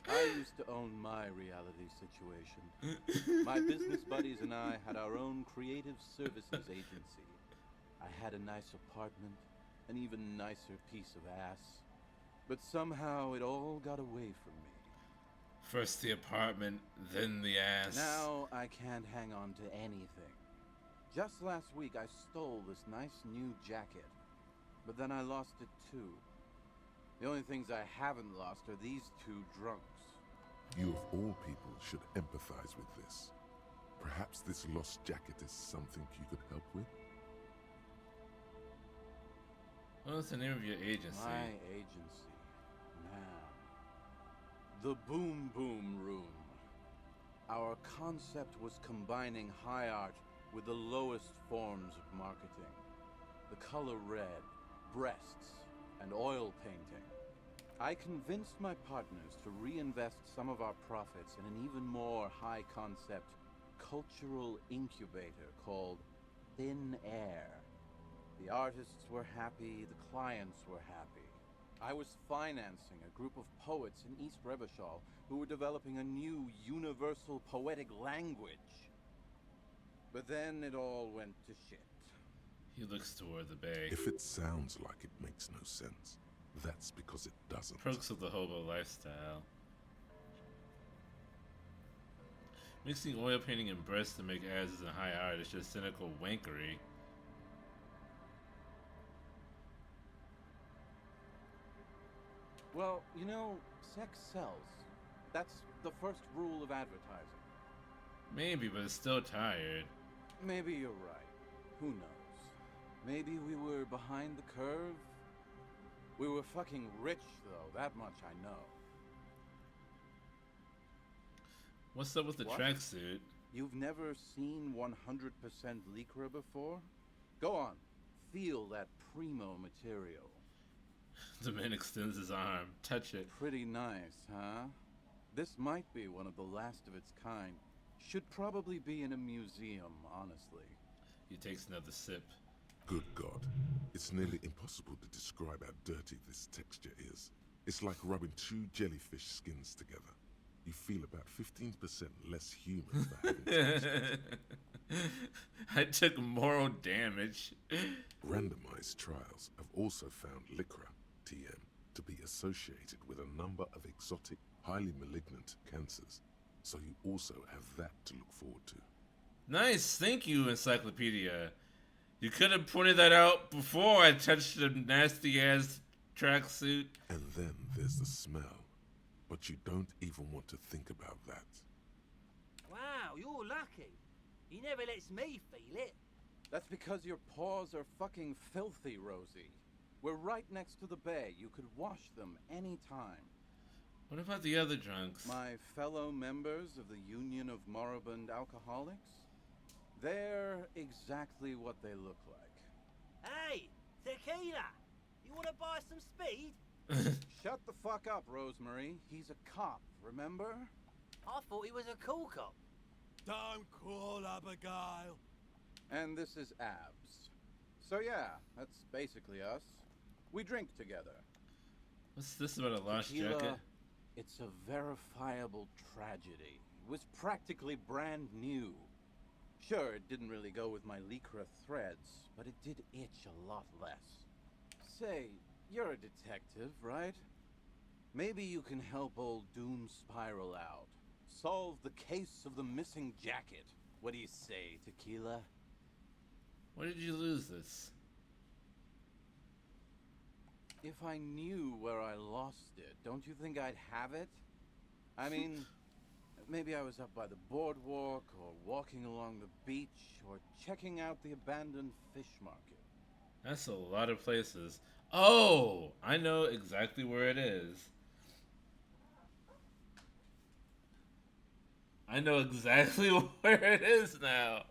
I used to own my reality situation. My business buddies and I had our own creative services agency. I had a nice apartment, an even nicer piece of ass. But somehow it all got away from me. First the apartment, then the ass. Now I can't hang on to anything. Just last week I stole this nice new jacket. But then I lost it too. The only things I haven't lost are these two drunks. You of all people should empathize with this. Perhaps this lost jacket is something you could help with? What's the name of your agency? My agency. Now. The Boom Boom Room. Our concept was combining high art with the lowest forms of marketing. The color red, breasts, and oil painting. I convinced my partners to reinvest some of our profits in an even more high-concept cultural incubator called Thin Air. The artists were happy, the clients were happy. I was financing a group of poets in East Revachol who were developing a new universal poetic language. But then it all went to shit. He looks toward the bay. If it sounds like it makes no sense, that's because it doesn't. Perks of the hobo lifestyle. Mixing oil painting and breasts to make ads isn't high art, it's just cynical wankery. Well, you know, sex sells. That's the first rule of advertising. Maybe, but it's still tired. Maybe you're right. Who knows? Maybe we were behind the curve? We were fucking rich, though. That much I know. What's up with the What? tracksuit? You've never seen 100% Lycra before? Go on. Feel that primo material. The man extends his arm. Touch it. Pretty nice, huh? This might be one of the last of its kind. Should probably be in a museum, honestly. He takes another sip. Good God. It's nearly impossible to describe how dirty this texture is. It's like rubbing two jellyfish skins together. You feel about 15% less human for having touched it. I took moral damage. Randomized trials have also found Lycra, TM, to be associated with a number of exotic, highly malignant cancers. So you also have that to look forward to. Nice, thank you, Encyclopedia. You could have pointed that out before I touched the nasty-ass tracksuit. And then there's the smell. But you don't even want to think about that. Wow, you're lucky. He never lets me feel it. That's because your paws are fucking filthy, Rosie. We're right next to the bay. You could wash them anytime. What about the other drunks? My fellow members of the Union of Moribund Alcoholics? They're exactly what they look like. Hey, tequila! You want to buy some speed? Shut the fuck up, Rosemary. He's a cop, remember? I thought he was a cool cop. Don't call Abigail. And this is Abs. So yeah, that's basically us. We drink together. What's this about a lost Tequila, jacket? it's a verifiable tragedy. It was practically brand new. Sure, it didn't really go with my lycra threads, but it did itch a lot less. Say, you're a detective, right? Maybe you can help old Doom Spiral out. Solve the case of the missing jacket. What do you say, Tequila? Where did you lose this? If I knew where I lost it, don't you think I'd have it? I mean, maybe I was up by the boardwalk, or walking along the beach, or checking out the abandoned fish market. That's a lot of places. Oh, I know exactly where it is. I know exactly where it is now.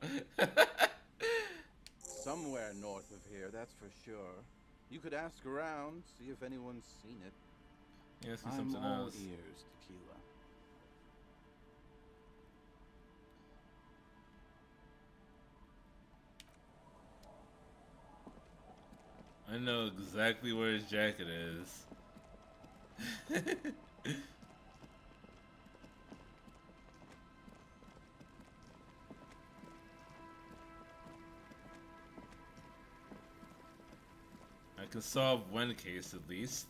Somewhere north of here, that's for sure. You could ask around, see if anyone's seen it. Yeah, see I'm something all else. ears, Tequila. I know exactly where his jacket is. I can solve one case at least.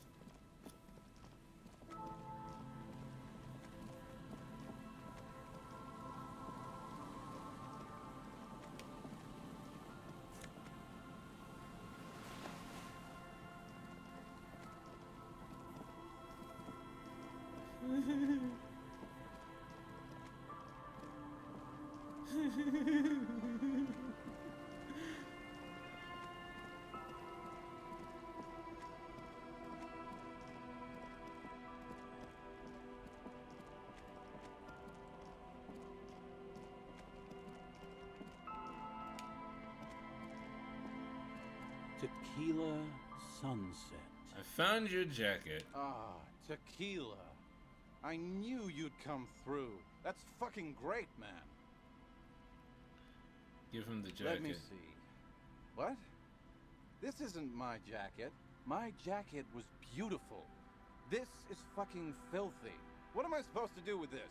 Tequila Sunset. I found your jacket. Ah, Tequila. I knew you'd come through. That's fucking great, man. Give him the jacket. Let me see. What? This isn't my jacket. My jacket was beautiful. This is fucking filthy. What am I supposed to do with this?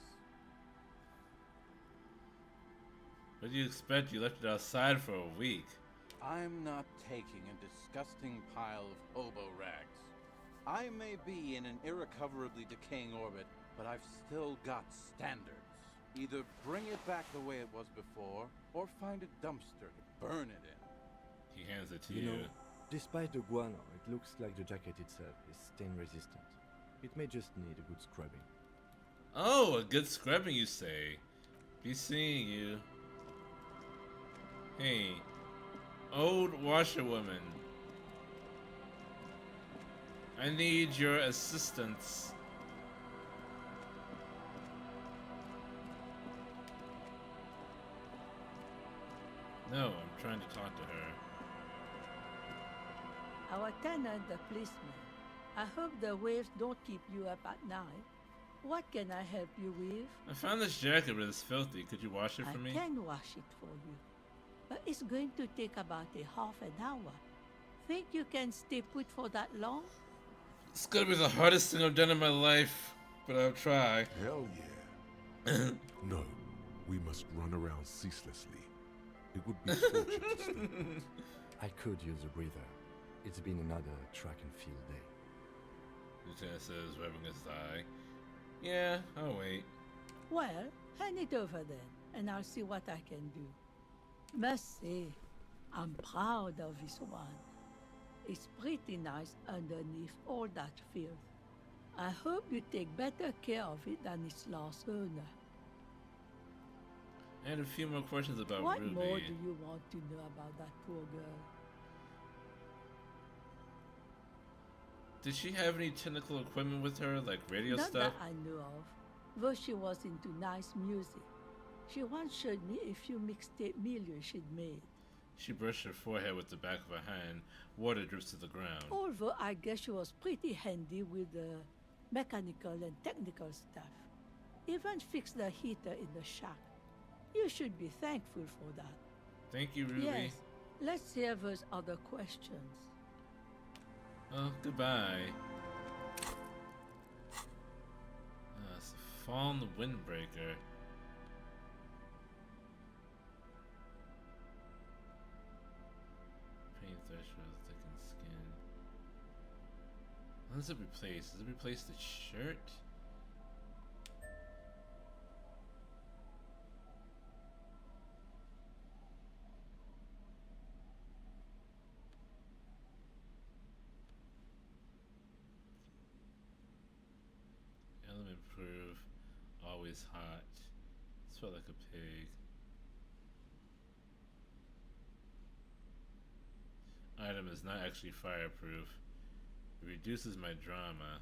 What do you expect? You left it outside for a week. I'm not taking a disgusting pile of hobo rags. I may be in an irrecoverably decaying orbit, but I've still got standards. Either bring it back the way it was before, or find a dumpster to burn it in. He hands it to You you. know, despite the guano, it looks like the jacket itself is stain resistant. It may just need a good scrubbing. Oh, a good scrubbing, you say? Be seeing you. Hey, old washerwoman. I need your assistance. No, I'm trying to talk to her. Our tenant, the policeman. I hope the waves don't keep you up at night. What can I help you with? I found this jacket, but it's filthy. Could you wash it for me? I can wash it for you. But it's going to take about a half an hour. Think you can stay put for that long? It's gonna be the hardest thing I've done in my life, but I'll try. Hell yeah. No, we must run around ceaselessly. It would be torture to stay put. I could use a breather. It's been another track and field day. Lieutenant says, rubbing his thigh. Yeah, I'll wait. Well, hand it over then, and I'll see what I can do. Must say, I'm proud of this one. It's pretty nice underneath all that filth. I hope you take better care of it than its last owner. I had a few more questions about What Ruby. more do you want to know about that poor girl? Did she have any technical equipment with her, like radio Not stuff? that I know of, though she was into nice music. She once showed me a few mixtape millions she'd made. She brushed her forehead with the back of her hand. Water drips to the ground. Although I guess she was pretty handy with the mechanical and technical stuff. Even fixed the heater in the shack. You should be thankful for that. Thank you, Ruby. Yes, let's hear those other questions. Well, goodbye. Fallen Windbreaker. Paint threshold, thickened skin. What does it replace? Does it replace the shirt? Element proof, always hot. Sweat like a pig. Item is not actually fireproof. It reduces my drama.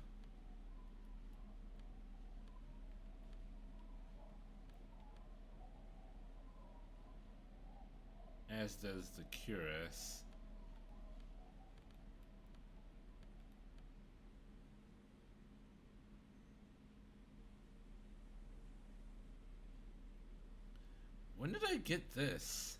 As does the cuirass. When did I get this?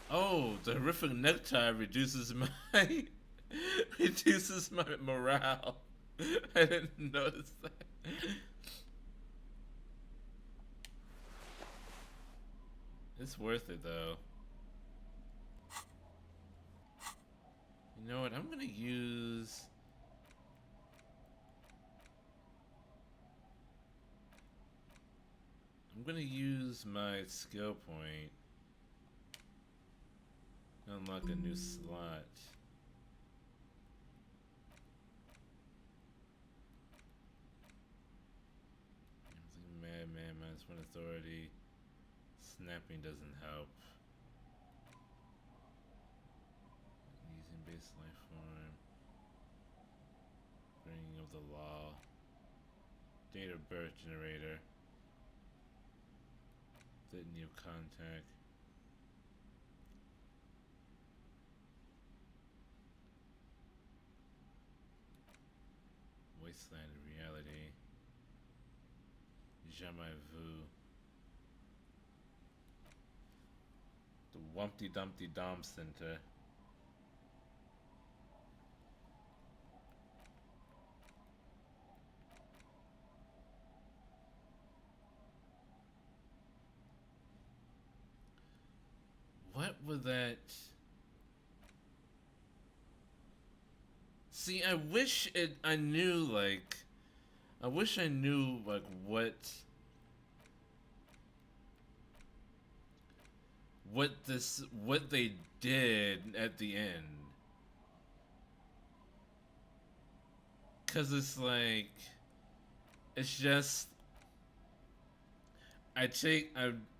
Oh, the horrific necktie reduces my reduces my morale. I didn't notice that. It's worth it though. You know what? I'm gonna use. I'm gonna use my skill point. Unlock a new slot. Madman -1 authority. Snapping doesn't help. Using base life form. Bringing of the law. Date of birth generator. Litany of contact. Wasteland of reality. Jamais vu. The Wumpty Dumpty Dom Center. What would that... See, I wish I knew, like... I wish I knew, like, what they did at the end. 'Cause it's like... It's just... I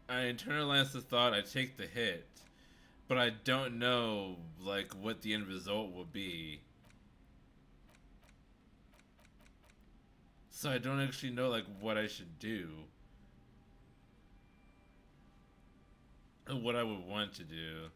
internalize the thought, I take the hit. But I don't know, like, what the end result will be. So I don't actually know, like, what I should do. Or what I would want to do.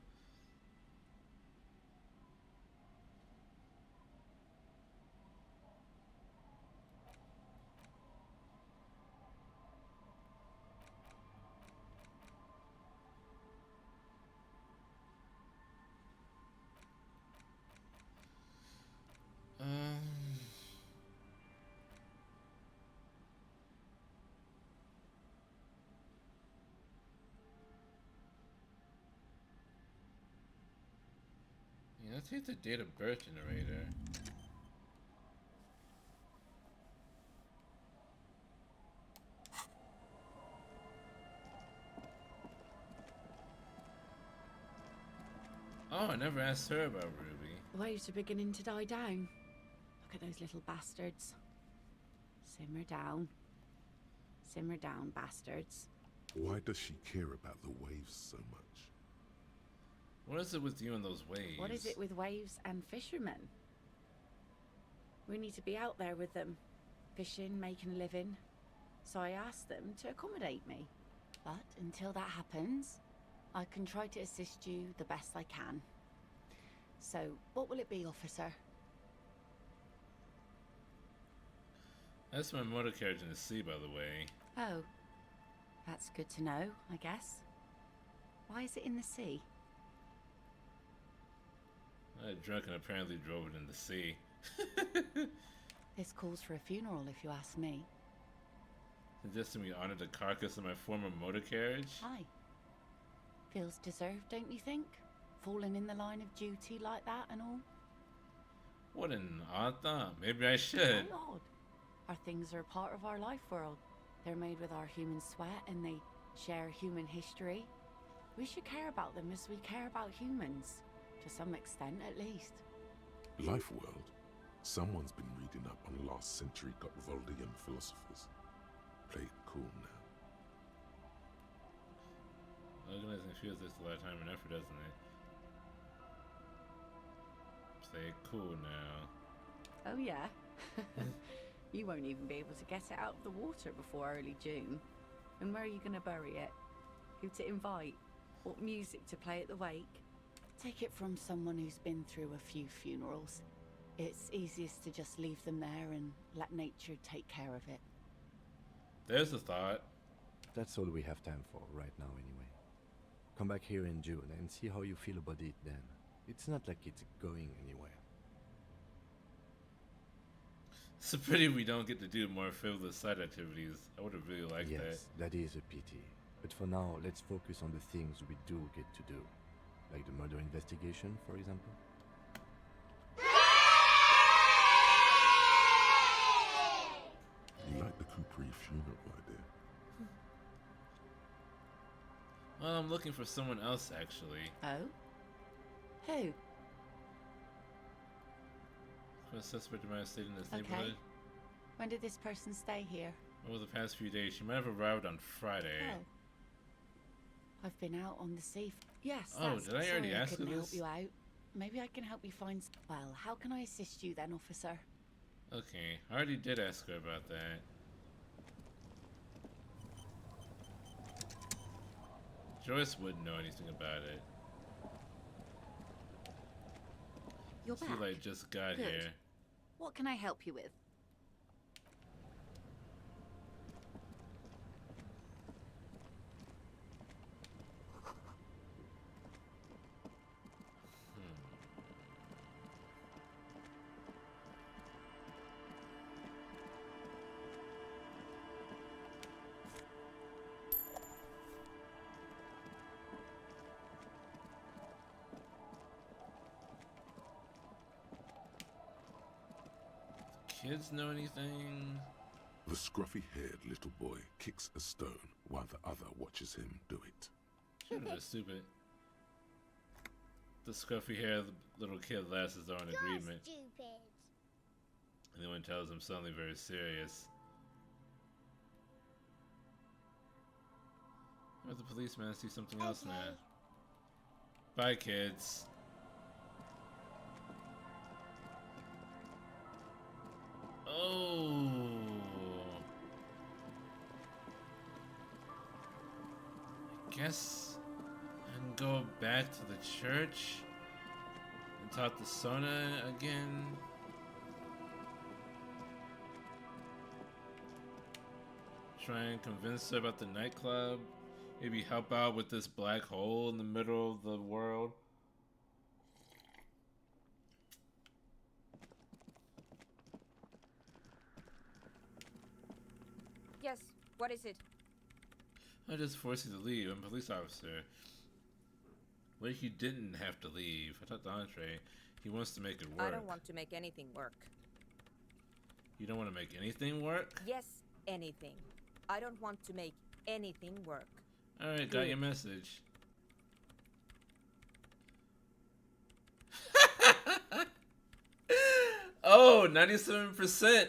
Yeah, let's hit the date of birth generator. Oh, I never asked her about Ruby. Waves are beginning to die down. Look at those little bastards. Simmer down. Simmer down, bastards. Why does she care about the waves so much? What is it with you and those waves? What is it with waves and fishermen? We need to be out there with them. Fishing, making a living. So I asked them to accommodate me. But until that happens, I can try to assist you the best I can. So, what will it be, officer? That's my motor carriage in the sea, by the way. Oh, that's good to know, I guess. Why is it in the sea? I drunk and apparently drove it in the sea. This calls for a funeral, if you ask me. Suggesting we honor the carcass of my former motor carriage? Aye. Feels deserved, don't you think? Falling in the line of duty like that and all? What an odd thought. Maybe I should. Why odd? Our things are a part of our life world. They're made with our human sweat and they share human history. We should care about them as we care about humans. To some extent, at least. Life world? Someone's been reading up on last century Gotvaldian philosophers. Play it cool now. Organizing feels takes a lot of time and effort, doesn't it? Play it cool now. Oh yeah? You won't even be able to get it out of the water before early June. And where are you going to bury it? Who to invite? What music to play at the wake? Take it from someone who's been through a few funerals. It's easiest to just leave them there and let nature take care of it. There's a thought. That's all we have time for right now anyway. Come back here in June and see how you feel about it then. It's not like it's going anywhere. It's a pity we don't get to do more frivolous side activities. I would have really liked that. Yes, that is a pity. But for now, let's focus on the things we do get to do. Like the murder investigation, for example. You like the Capri funeral idea? Well, I'm looking for someone else, actually. Oh? Who? For a suspect might have stayed in this Okay. neighborhood. When did this person stay here? Over the past few days, she might have arrived on Friday. Oh. I've been out on the sea. Yes, Oh, that's did I already sorry ask I couldn't you help this? you out. Maybe I can help you find. Well, how can I assist you then, officer? Okay, I already did ask her about that. Joyce wouldn't know anything about it. You're She back. like just got Good. here. What can I help you with? Kids know anything? The scruffy-haired little boy kicks a stone while the other watches him do it. Children are stupid. The scruffy-haired little kid laughs as though in agreement. Stupid. And then one tells him something very serious. Or the policeman sees something else now. Bye, kids. Oh. I guess I can go back to the church and talk to Sona again. Try and convince her about the nightclub. Maybe help out with this black hole in the middle of the world. Yes, what is it? I just forced you to leave. I'm a police officer. What if you didn't have to leave? I talked to Andre. He wants to make it work. I don't want to make anything work. You don't want to make anything work? Yes, anything. I don't want to make anything work. Alright, got your message. Oh, 97%.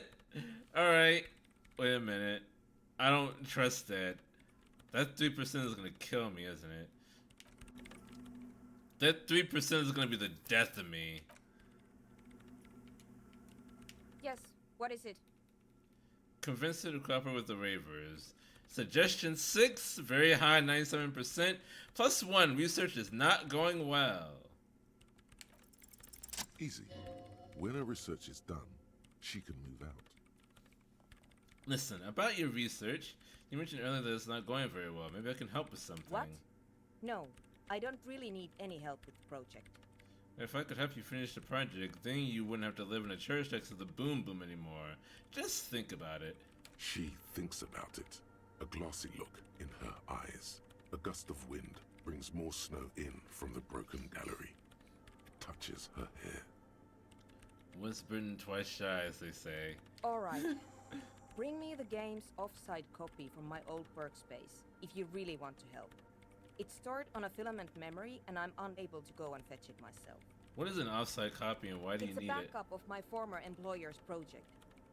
Alright. Wait a minute. I don't trust that. That 3% is gonna kill me, isn't it? That 3% is gonna be the death of me. Yes, what is it? Convince her to cooperate with the Ravers. Suggestion 6, very high, 97%. Plus 1, research is not going well. Easy. When her research is done, she can move out. Listen, about your research, you mentioned earlier that it's not going very well. Maybe I can help with something. What? No, I don't really need any help with the project. If I could help you finish the project, then you wouldn't have to live in a church next to the Boom Boom anymore. Just think about it. She thinks about it. A glassy look in her eyes. A gust of wind brings more snow in from the broken gallery. Touches her hair. Once bitten, twice shy, as they say. Alright. Bring me the game's offsite copy from my old workspace, if you really want to help. It's stored on a filament memory, and I'm unable to go and fetch it myself. What is an offsite copy, and why do you need it? It's a backup of my former employer's project,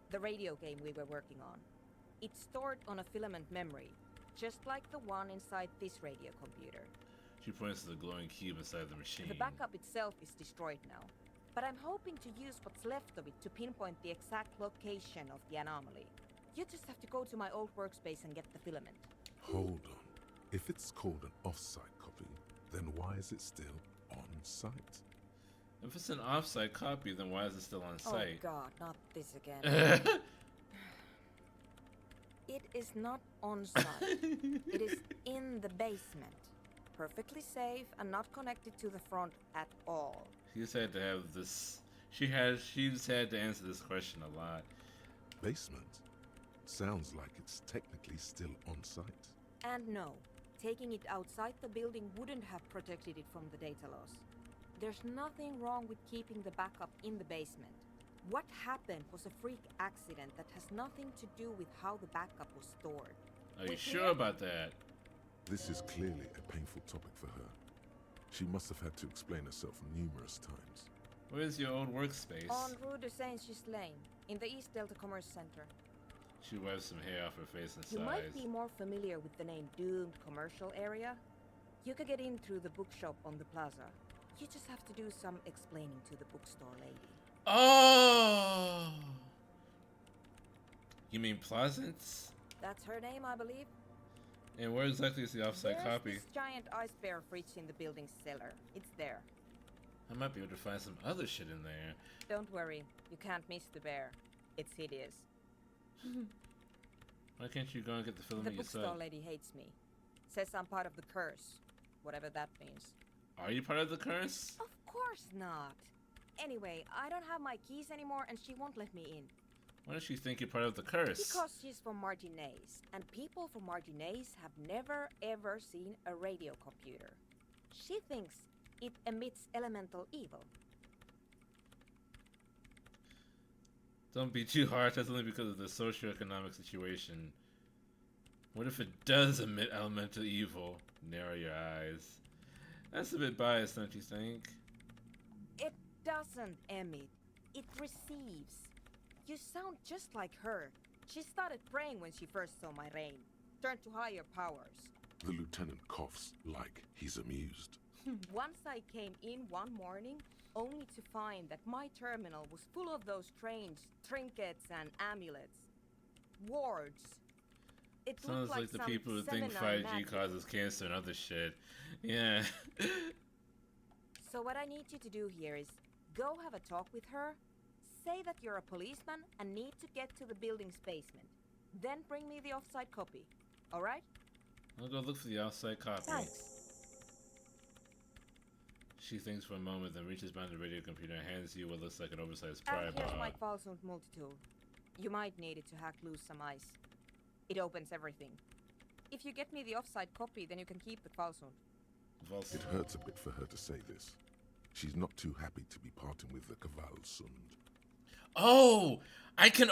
the radio game we were working on. It's stored on a filament memory, just like the one inside this radio computer. She points to the glowing cube inside the machine. The backup itself is destroyed now, but I'm hoping to use what's left of it to pinpoint the exact location of the anomaly. You just have to go to my old workspace and get the filament. Hold on. If it's called an off-site copy, then why is it still on-site? If it's an off-site copy, then why is it still on site? Oh god, not this again. It is not on site. It is in the basement. Perfectly safe and not connected to the front at all. She's had to have this... She's had to answer this question a lot. Basement? Sounds like it's technically still on-site. And no, taking it outside the building wouldn't have protected it from the data loss. There's nothing wrong with keeping the backup in the basement. What happened was a freak accident that has nothing to do with how the backup was stored. Are you sure about that? This is clearly a painful topic for her. She must have had to explain herself numerous times. Where's your old workspace? On Rue de Saint-Ghislain, in the East Delta Commerce Center. She wipes some hair off her face and You sighs. might be more familiar with the name Doomed Commercial Area. You could get in through the bookshop on the plaza. You just have to do some explaining to the bookstore lady. Oh! You mean Pleasance? That's her name, I believe. And where exactly is the offsite copy? There's this giant ice bear fridge in the building's cellar. It's there. I might be able to find some other shit in there. Don't worry, you can't miss the bear. It's hideous. Why can't you go and get the filament yourself? The bookstore lady hates me. Says I'm part of the curse. Whatever that means. Are you part of the curse? Of course not. Anyway, I don't have my keys anymore and she won't let me in. Why does she think you're part of the curse? Because she's from Martinez, and people from Martinez have never ever seen a radio computer. She thinks it emits elemental evil. Don't be too harsh, that's only because of the socioeconomic situation. What if it does emit elemental evil? Narrow your eyes. That's a bit biased, don't you think? It doesn't emit. It receives. You sound just like her. She started praying when she first saw my reign. Turned to higher powers. The lieutenant coughs like he's amused. Once I came in one morning, only to find that my terminal was full of those strange trinkets and amulets. Wards. It sounds like the people who think 5G causes cancer and other shit. Yeah. So what I need you to do here is go have a talk with her, say that you're a policeman and need to get to the building's basement. Then bring me the offsite copy. Alright? I'll go look for the offsite copy. Thanks. She thinks for a moment, then reaches behind the radio computer and hands you what looks like an oversized pry And here's bar. my Falsund multi-tool. You might need it to hack loose some ice. It opens everything. If you get me the offsite copy, then you can keep the Falsund. It hurts a bit for her to say this. She's not too happy to be parting with the Cavalsund. Oh! I can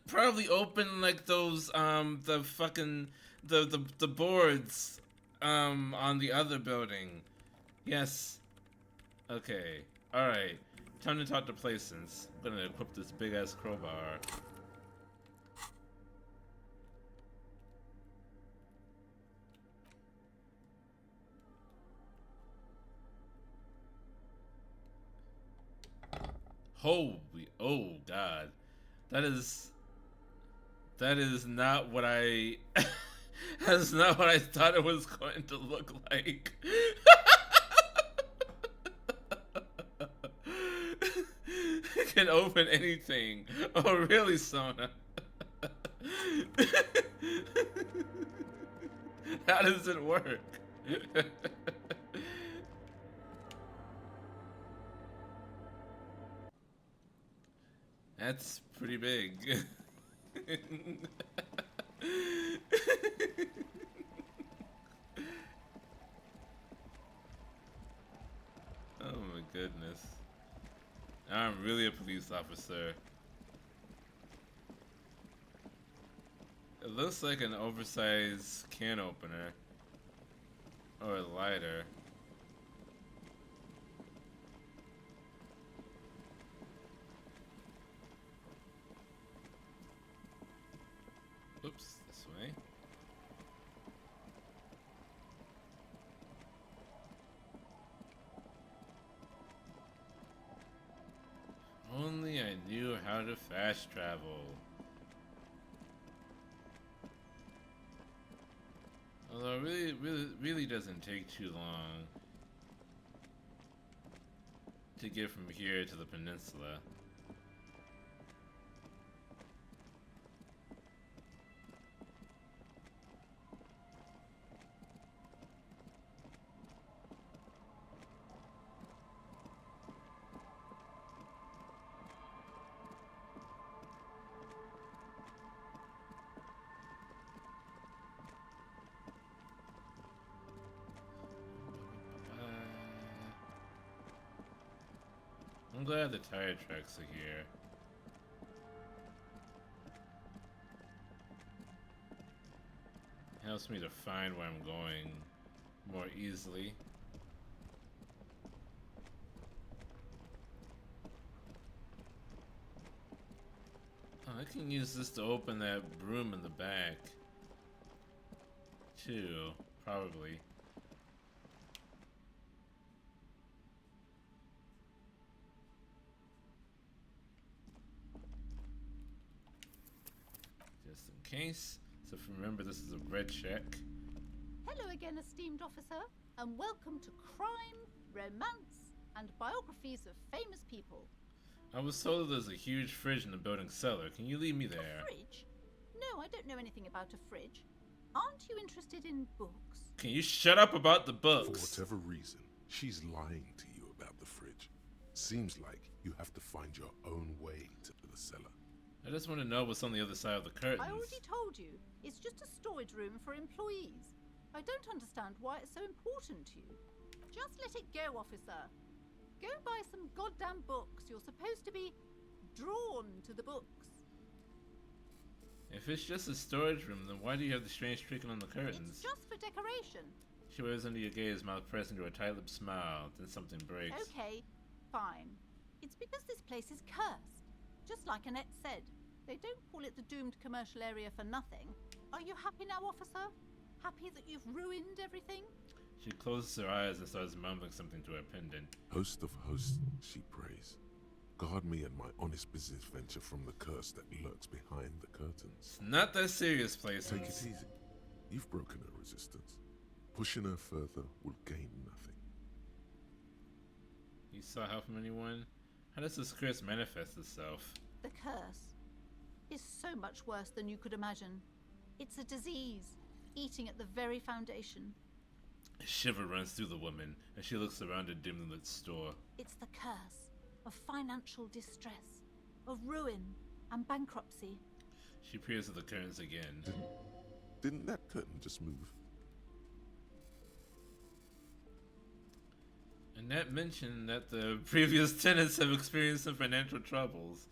probably open like those, the fucking, the boards, on the other building. Yes. Okay. Alright. Time to talk to Placence. I'm gonna equip this big ass crowbar. Holy, oh god. That is That is not what I. That's not what I thought it was going to look like. It can open anything. Oh, really, Sona? How does it work? That's pretty big. Oh my goodness. I'm really a police officer. It looks like an oversized can opener. Or a lighter. Oops, this way. Only I knew how to fast travel. Although it really doesn't take too long to get from here to the peninsula. I'm glad the tire tracks are here. It helps me to find where I'm going more easily. Oh, I can use this to open that broom in the back. Too, probably. Just in case. So remember, this is a red check. Hello again, esteemed officer, and welcome to Crime, Romance, and Biographies of Famous People. I was told there's a huge fridge in the building cellar. Can you leave me there? A fridge? No, I don't know anything about a fridge. Aren't you interested in books? Can you shut up about the books? For whatever reason, she's lying to you about the fridge. Seems like you have to find your own way to the cellar. I just want to know what's on the other side of the curtains. I already told you. It's just a storage room for employees. I don't understand why it's so important to you. Just let it go, officer. Go buy some goddamn books. You're supposed to be drawn to the books. If it's just a storage room, then why do you have the strange creaking on the curtains? It's just for decoration. She wears under your gaze, mouth pressed into a tight-lipped smile. Then something breaks. Okay, fine. It's because this place is cursed. Just like Annette said, they don't call it the doomed commercial area for nothing. Are you happy now, officer? Happy that you've ruined everything? She closes her eyes and starts mumbling something to her pendant. Host of hosts, she prays. Guard me and my honest business venture from the curse that lurks behind the curtains. It's not that serious, place. Take it easy. You've broken her resistance. Pushing her further will gain nothing. You saw help from anyone? How does this curse manifest itself? The curse is so much worse than you could imagine. It's a disease, eating at the very foundation. A shiver runs through the woman, and she looks around a dimly lit store. It's the curse of financial distress, of ruin and bankruptcy. She peers at the curtains again. Didn't that curtain just move? Annette mentioned that the previous tenants have experienced some financial troubles.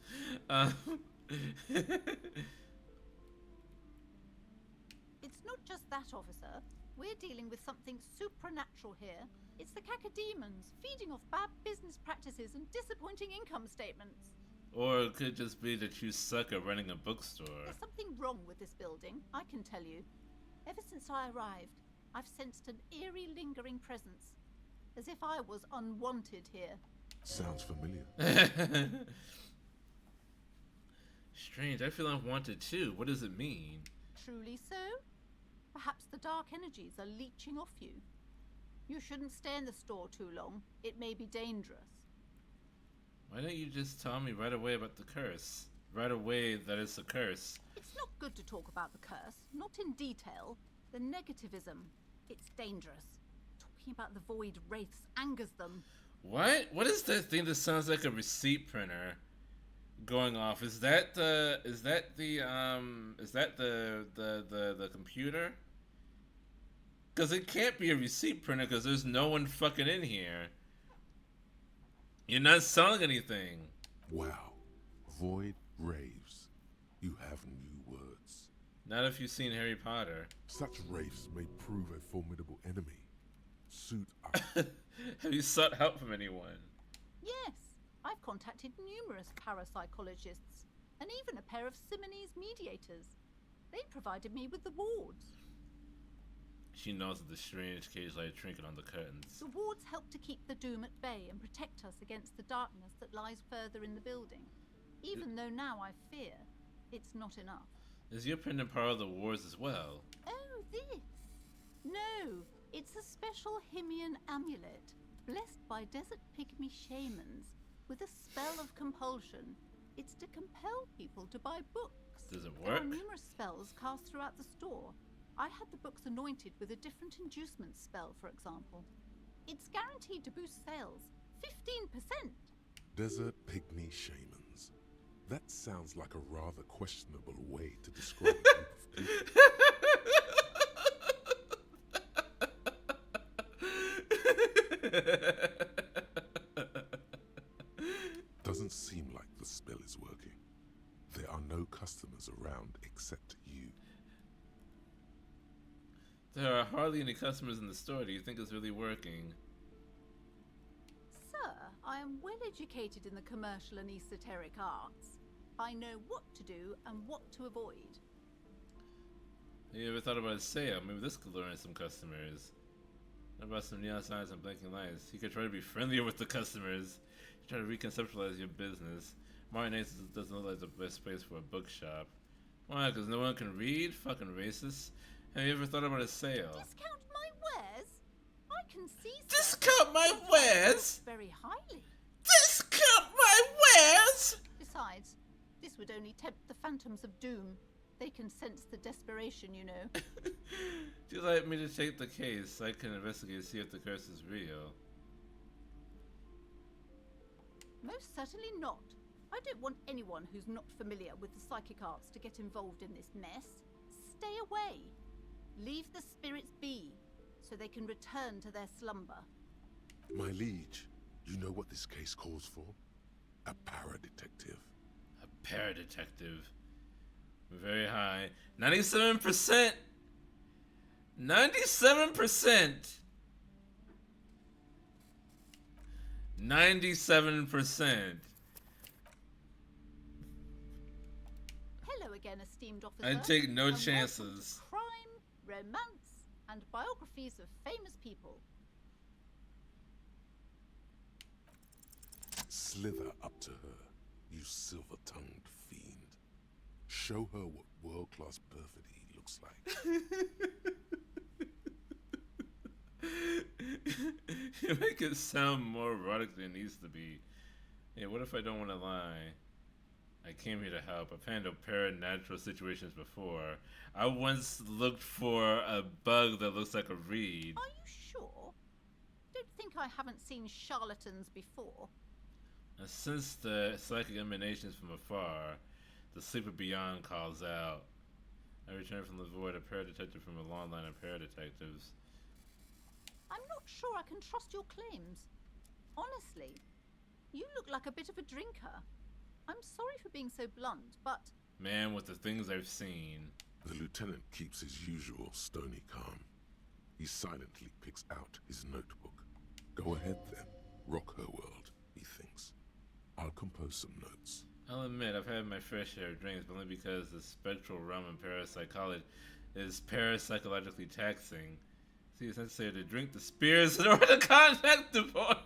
It's not just that, officer. We're dealing with something supernatural here. It's the cacodemons feeding off bad business practices and disappointing income statements. Or it could just be that you suck at running a bookstore. There's something wrong with this building, I can tell you. Ever since I arrived, I've sensed an eerie lingering presence. As if I was unwanted here. Sounds familiar. Strange, I feel unwanted too. What does it mean? Truly so? Perhaps the dark energies are leeching off you. You shouldn't stay in the store too long. It may be dangerous. Why don't you just tell me right away about the curse? Right away that it's a curse. It's not good to talk about the curse, not in detail. The negativism. It's dangerous. Talking about the void wraiths angers them. What? What is that thing that sounds like a receipt printer going off? Is that the computer? Because it can't be a receipt printer because there's no one fucking in here. You're not selling anything. Wow. Void raves. You have new words. Not if you've seen Harry Potter. Such raves may prove a formidable enemy. Suit up. Have you sought help from anyone? Yes, I've contacted numerous parapsychologists and even a pair of Simonese mediators. They provided me with the wards. She knows of the strange cage-like trinket on the curtains. The wards help to keep the doom at bay and protect us against the darkness that lies further in the building. Even though now I fear, it's not enough. Is your pendant part of the wars as well? Oh, this? No, it's a special Himian amulet, blessed by desert pygmy shamans, with a spell of compulsion. It's to compel people to buy books. Does it There work? are numerous spells cast throughout the store. I had the books anointed with a different inducement spell, for example. It's guaranteed to boost sales 15%. Desert pygmy shamans. That sounds like a rather questionable way to describe a group of people. Doesn't seem like the spell is working. There are no customers around except you. There are hardly any customers in the store. Do you think it's really working? Sir, I am well educated in the commercial and esoteric arts. I know what to do and what to avoid. You ever thought about a sale? Maybe this could lure in some customers. What about some neon signs and blinking lights? You could try to be friendlier with the customers. Try to reconceptualize your business. Martin doesn't look like the best place for a bookshop. Why? Because no one can read? Fucking racist. Have you ever thought about a sale? Discount my wares? I can see. Discount my wares? Very highly. Discount my wares? Besides, this would only tempt the phantoms of doom. They can sense the desperation, you know. Would you like me to take the case so I can investigate and see if the curse is real? Most certainly not. I don't want anyone who's not familiar with the psychic arts to get involved in this mess. Stay away. Leave the spirits be, so they can return to their slumber. My liege, you know what this case calls for? A paradetective. A paradetective. Very high. 97%! 97%! 97%. Hello again, esteemed officer. I take no and welcome chances. to crime, romance, and biographies of famous people. Slither up to her, you silver-tongued fiend. Show her what world-class perfidy looks like. You make it sound more erotic than it needs to be. Hey, what if I don't want to lie? I came here to help. I've handled paranatural situations before. I once looked for a bug that looks like a reed. Are you sure? Don't think I haven't seen charlatans before. I sense the psychic emanations from afar. The sleeper beyond calls out. I returned from the void, a paradetective from a long line of paradetectives. I'm not sure I can trust your claims. Honestly, you look like a bit of a drinker. I'm sorry for being so blunt, but... Man, with the things I've seen. The lieutenant keeps his usual stony calm. He silently picks out his notebook. Go ahead then. Rock her world, he thinks. I'll compose some notes. I'll admit, I've had my fair share of drinks, but only because the spectral realm in parapsychology is parapsychologically taxing. See, it's necessary to drink the spirits in order to contact the void.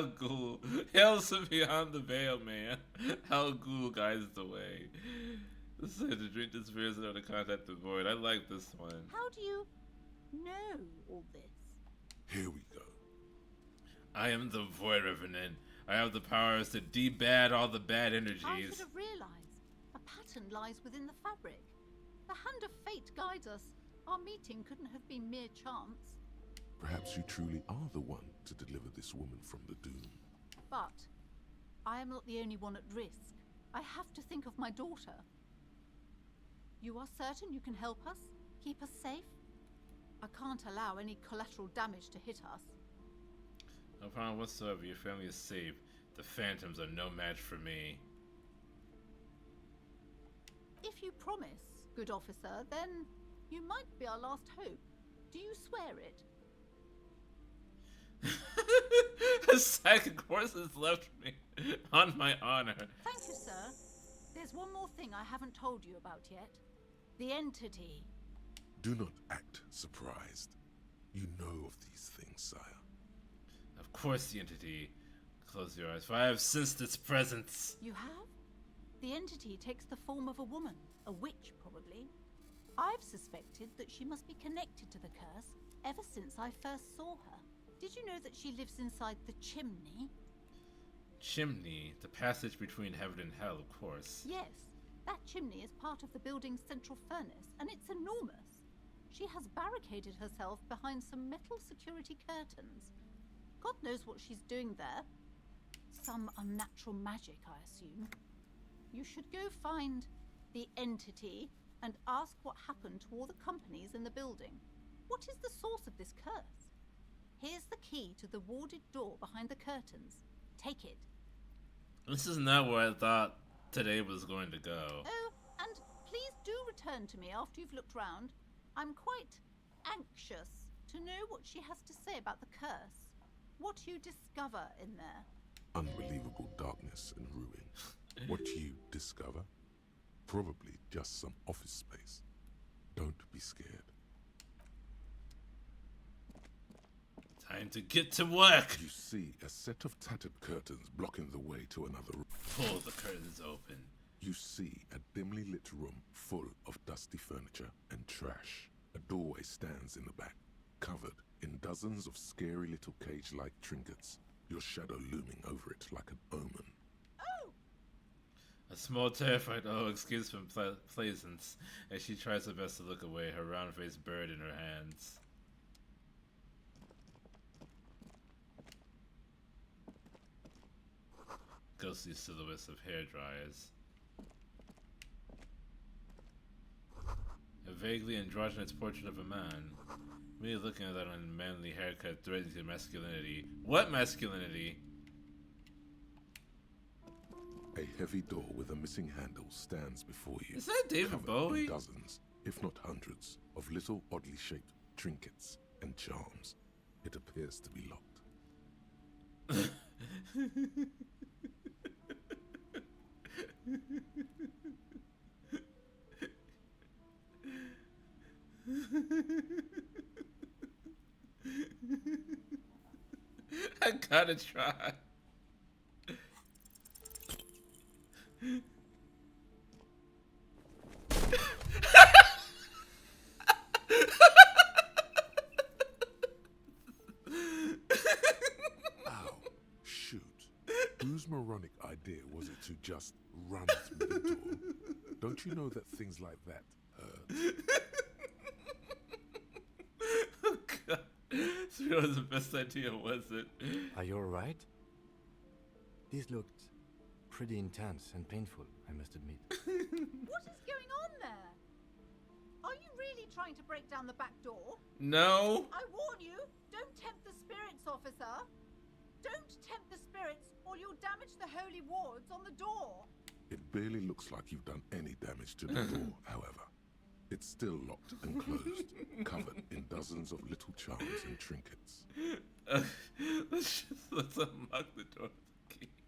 Hell Ghoul. Hails from beyond the veil, man. Hell Ghoul guides the way. This is to drink this beer in order to contact the void. I like this one. How do you know all this? Here we go. I am the Void Revenant. I have the powers to debad all the bad energies. I should have realized. A pattern lies within the fabric. The hand of fate guides us. Our meeting couldn't have been mere chance. Perhaps you truly are the one to deliver this woman from the doom. But I am not the only one at risk. I have to think of my daughter. You are certain you can help us? Keep us safe? I can't allow any collateral damage to hit us. No problem whatsoever. Your family is safe. The phantoms are no match for me. If you promise, good officer, then you might be our last hope. Do you swear it? A second course has left me. On my honor. Thank you, sir. There's one more thing I haven't told you about yet. The entity. Do not act surprised. You know of these things, sire. Of course the entity. Close your eyes, for I have sensed its presence. You have? The entity takes the form of a woman. A witch, probably. I've suspected that she must be connected to the curse ever since I first saw her. Did you know that she lives inside the chimney? Chimney? The passage between heaven and hell, of course. Yes. That chimney is part of the building's central furnace, and it's enormous. She has barricaded herself behind some metal security curtains. God knows what she's doing there. Some unnatural magic, I assume. You should go find the entity and ask what happened to all the companies in the building. What is the source of this curse? Here's the key to the warded door behind the curtains. Take it. This is not where I thought today was going to go. Oh, and please do return to me after you've looked round. I'm quite anxious to know what she has to say about the curse. What you discover in there. Unbelievable darkness and ruin. What you discover? Probably just some office space. Don't be scared. Time to get to work! You see a set of tattered curtains blocking the way to another room. Pull the curtains open. You see a dimly lit room full of dusty furniture and trash. A doorway stands in the back, covered in dozens of scary little cage-like trinkets, your shadow looming over it like an omen. A small terrified escapes from Plaisance as she tries her best to look away, her round face buried in her hands. Ghostly silhouettes of hair dryers. A vaguely androgynous portrait of a man. Me looking at that unmanly haircut threatens your masculinity. What masculinity? A heavy door with a missing handle stands before you. Is that David covered Bowie? in dozens, if not hundreds, of little oddly shaped trinkets and charms. It appears to be locked. I gotta try. Ow. Shoot. Whose moronic idea was it to just run through the door? Don't you know that things like that hurt? Oh god. That was the best idea, was it? Are you alright? This looked pretty intense and painful, I must admit. What is going on there? Are you really trying to break down the back door? No. I warn you, don't tempt the spirits, officer. Don't tempt the spirits, or you'll damage the holy wards on the door. It barely looks like you've done any damage to the door, however. It's still locked and closed, covered in dozens of little charms and trinkets. Let's unlock the door.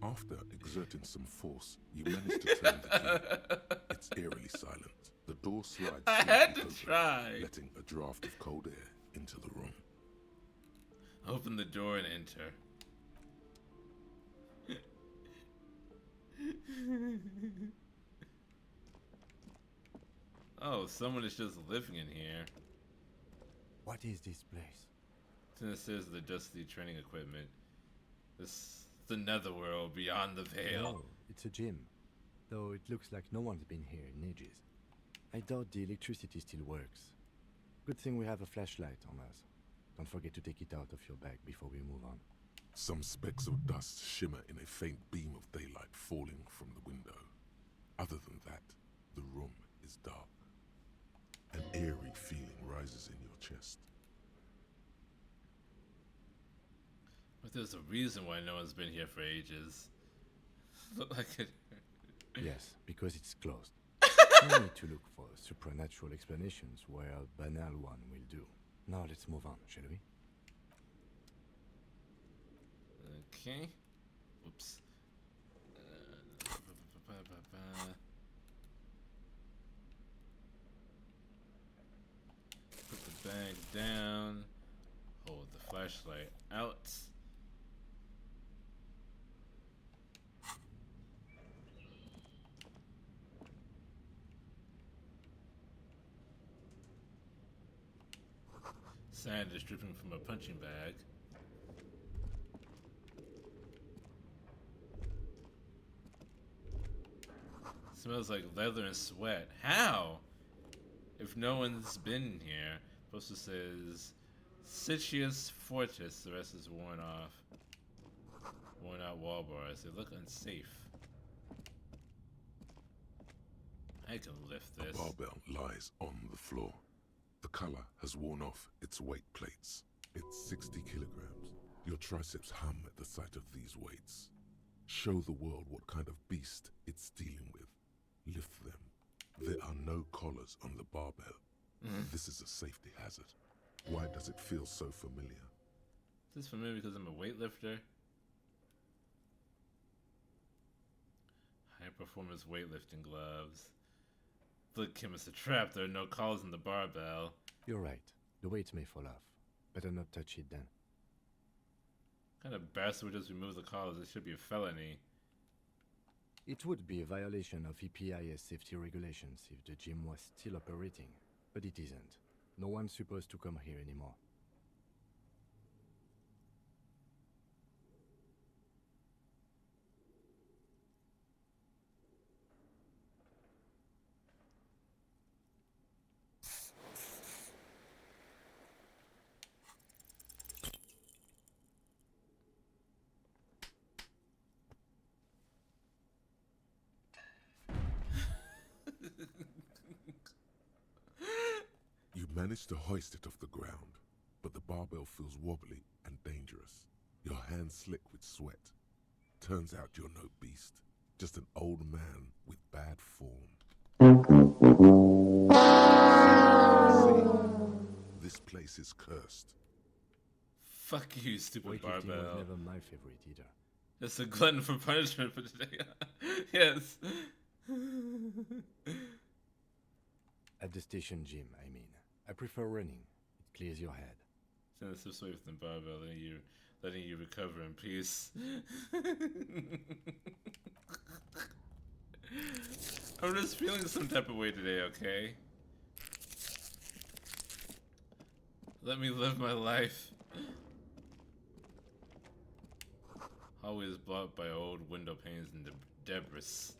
After exerting some force, you manage to turn the key. It's eerily silent. The door slides I had to open, try. letting a draft of cold air into the room. Open the door and enter. Oh, someone is just living in here. What is this place? This is the dusty training equipment. This the netherworld beyond the veil. Oh, it's a gym. Though it looks like no one's been here in ages. I doubt the electricity still works. Good thing we have a flashlight on us. Don't forget to take it out of your bag before we move on. Some specks of dust shimmer in a faint beam of daylight falling from the window. Other than that, the room is dark. An eerie feeling rises in your chest. But there's a reason why no one's been here for ages. Look like it. Yes, because it's closed. No need to look for supernatural explanations where a banal one will do. Now let's move on, shall we? Okay. Oops. Put the bag down. Hold the flashlight out. Sand is dripping from a punching bag. Smells like leather and sweat. How? If no one's been here, poster says Sitius Fortis. The rest is worn off. Worn out wall bars. They look unsafe. I can lift this. A barbell lies on the floor. The color has worn off its weight plates. It's 60 kilograms. Your triceps hum at the sight of these weights. Show the world what kind of beast it's dealing with. Lift them. There are no collars on the barbell. This is a safety hazard. Why does it feel so familiar? Is this familiar because I'm a weightlifter? High performance weightlifting gloves. Look, Kim, it's a trap. There are no collars on the barbell. You're right. The weights may fall off. Better not touch it then. What kind of bastard would just remove the collars? It should be a felony. It would be a violation of EPIS safety regulations if the gym was still operating, but it isn't. No one's supposed to come here anymore. You manage to hoist it off the ground, but the barbell feels wobbly and dangerous. Your hands slick with sweat. Turns out you're no beast, just an old man with bad form. See, this place is cursed. Fuck you, stupid Weightlifting barbell. was never my favorite either. Just a glutton for punishment for today. Yes. At the station gym, I mean. I prefer running. It clears your head. Send this way with the barbell, letting you recover in peace. I'm just feeling some type of way today, okay? Let me live my life. Always blocked by old window panes and debris.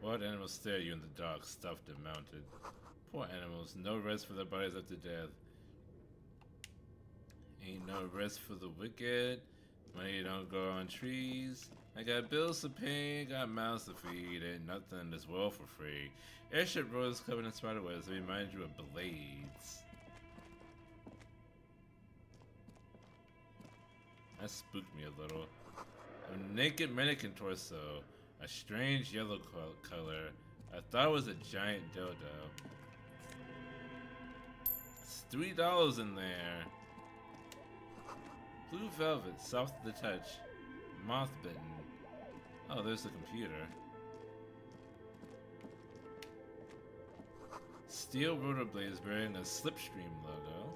Wild animals stare at you in the dark, stuffed and mounted. Poor animals, no rest for their bodies after death. Ain't no rest for the wicked. Money don't grow on trees. I got bills to pay, got mouths to feed, ain't nothing in this world for free. Airship roads covered in spiderwebs that remind you of blades. That spooked me a little. A naked mannequin torso. A strange yellow color. I thought it was a giant dildo. It's $3 in there. Blue velvet, soft to the touch. Moth bitten. Oh, there's the computer. Steel rotor blades bearing a Slipstream logo.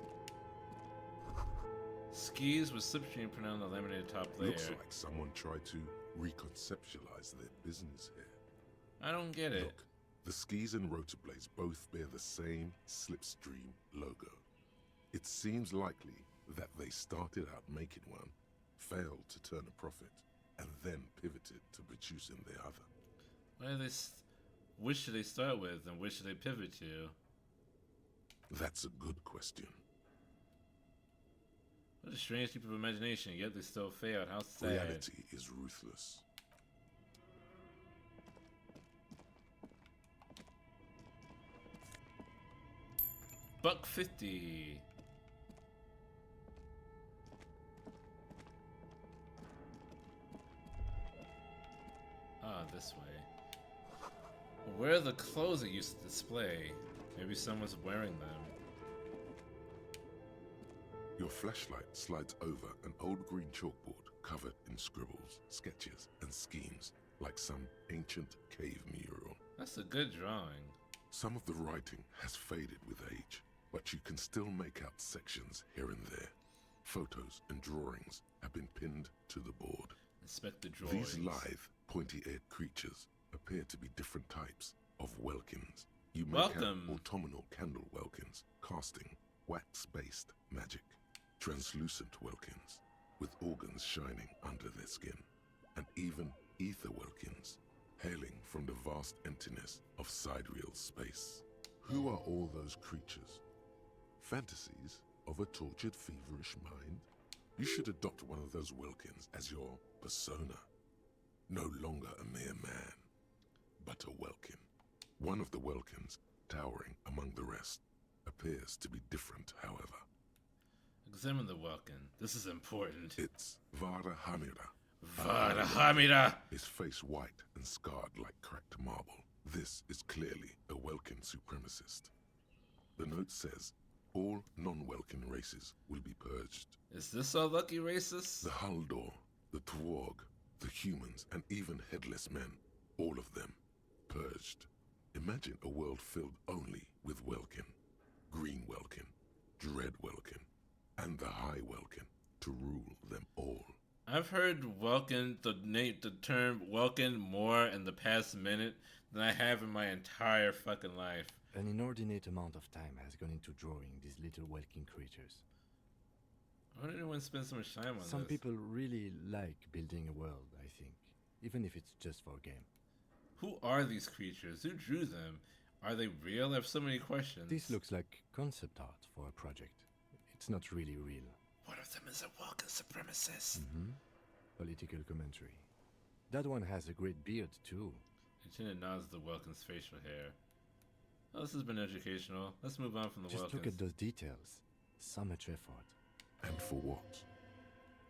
Skis with slipstream printed on the laminated top layer. Looks like someone tried to reconceptualize their business here. I don't get it. Look, the skis and rotor blades both bear the same slipstream logo. It seems likely that they started out making one, failed to turn a profit, and then pivoted to producing the other. Why do they which should they start with and which should they pivot to? That's a good question. What a strange leap of imagination, yet they still failed. How sad. Reality is ruthless. $1.50. Ah, this way. Where are the clothes that used to display? Maybe someone's wearing them. Your flashlight slides over an old green chalkboard covered in scribbles, sketches, and schemes like some ancient cave mural. That's a good drawing. Some of the writing has faded with age, but you can still make out sections here and there. Photos and drawings have been pinned to the board. Inspect the drawings. These lithe, pointy-eared creatures appear to be different types of welkins. You make out autumnal candle welkins, casting wax-based magic. Translucent welkins, with organs shining under their skin. And even ether welkins, hailing from the vast emptiness of sidereal space. Who are all those creatures? Fantasies of a tortured, feverish mind? You should adopt one of those welkins as your persona. No longer a mere man, but a welkin. One of the welkins, towering among the rest, appears to be different, however. Examine the welkin. This is important. It's Vada Hamira. Vada Hamira! His face white and scarred like cracked marble. This is clearly a Welkin supremacist. The note says, all non-Welkin races will be purged. Is this our lucky racist? The Haldor, the Tworg, the humans, and even headless men, all of them, purged. Imagine a world filled only with Welkin. Green Welkin, Dread Welkin, and the High Welkin to rule them all. I've heard Welkin, the term Welkin more in the past minute than I have in my entire fucking life. An inordinate amount of time has gone into drawing these little Welkin creatures. Why did anyone spend so much time on Some this? people really like building a world, I think, even if it's just for a game. Who are these creatures? Who drew them? Are they real? I have so many questions. This looks like concept art for a project. It's not really real. One of them is a Welkin supremacist. Political commentary. That one has a great beard, too. Lieutenant nods the Welkin's facial hair. Oh, this has been educational. Let's move on from the Just Welkins. look at those details. So much effort. And for what?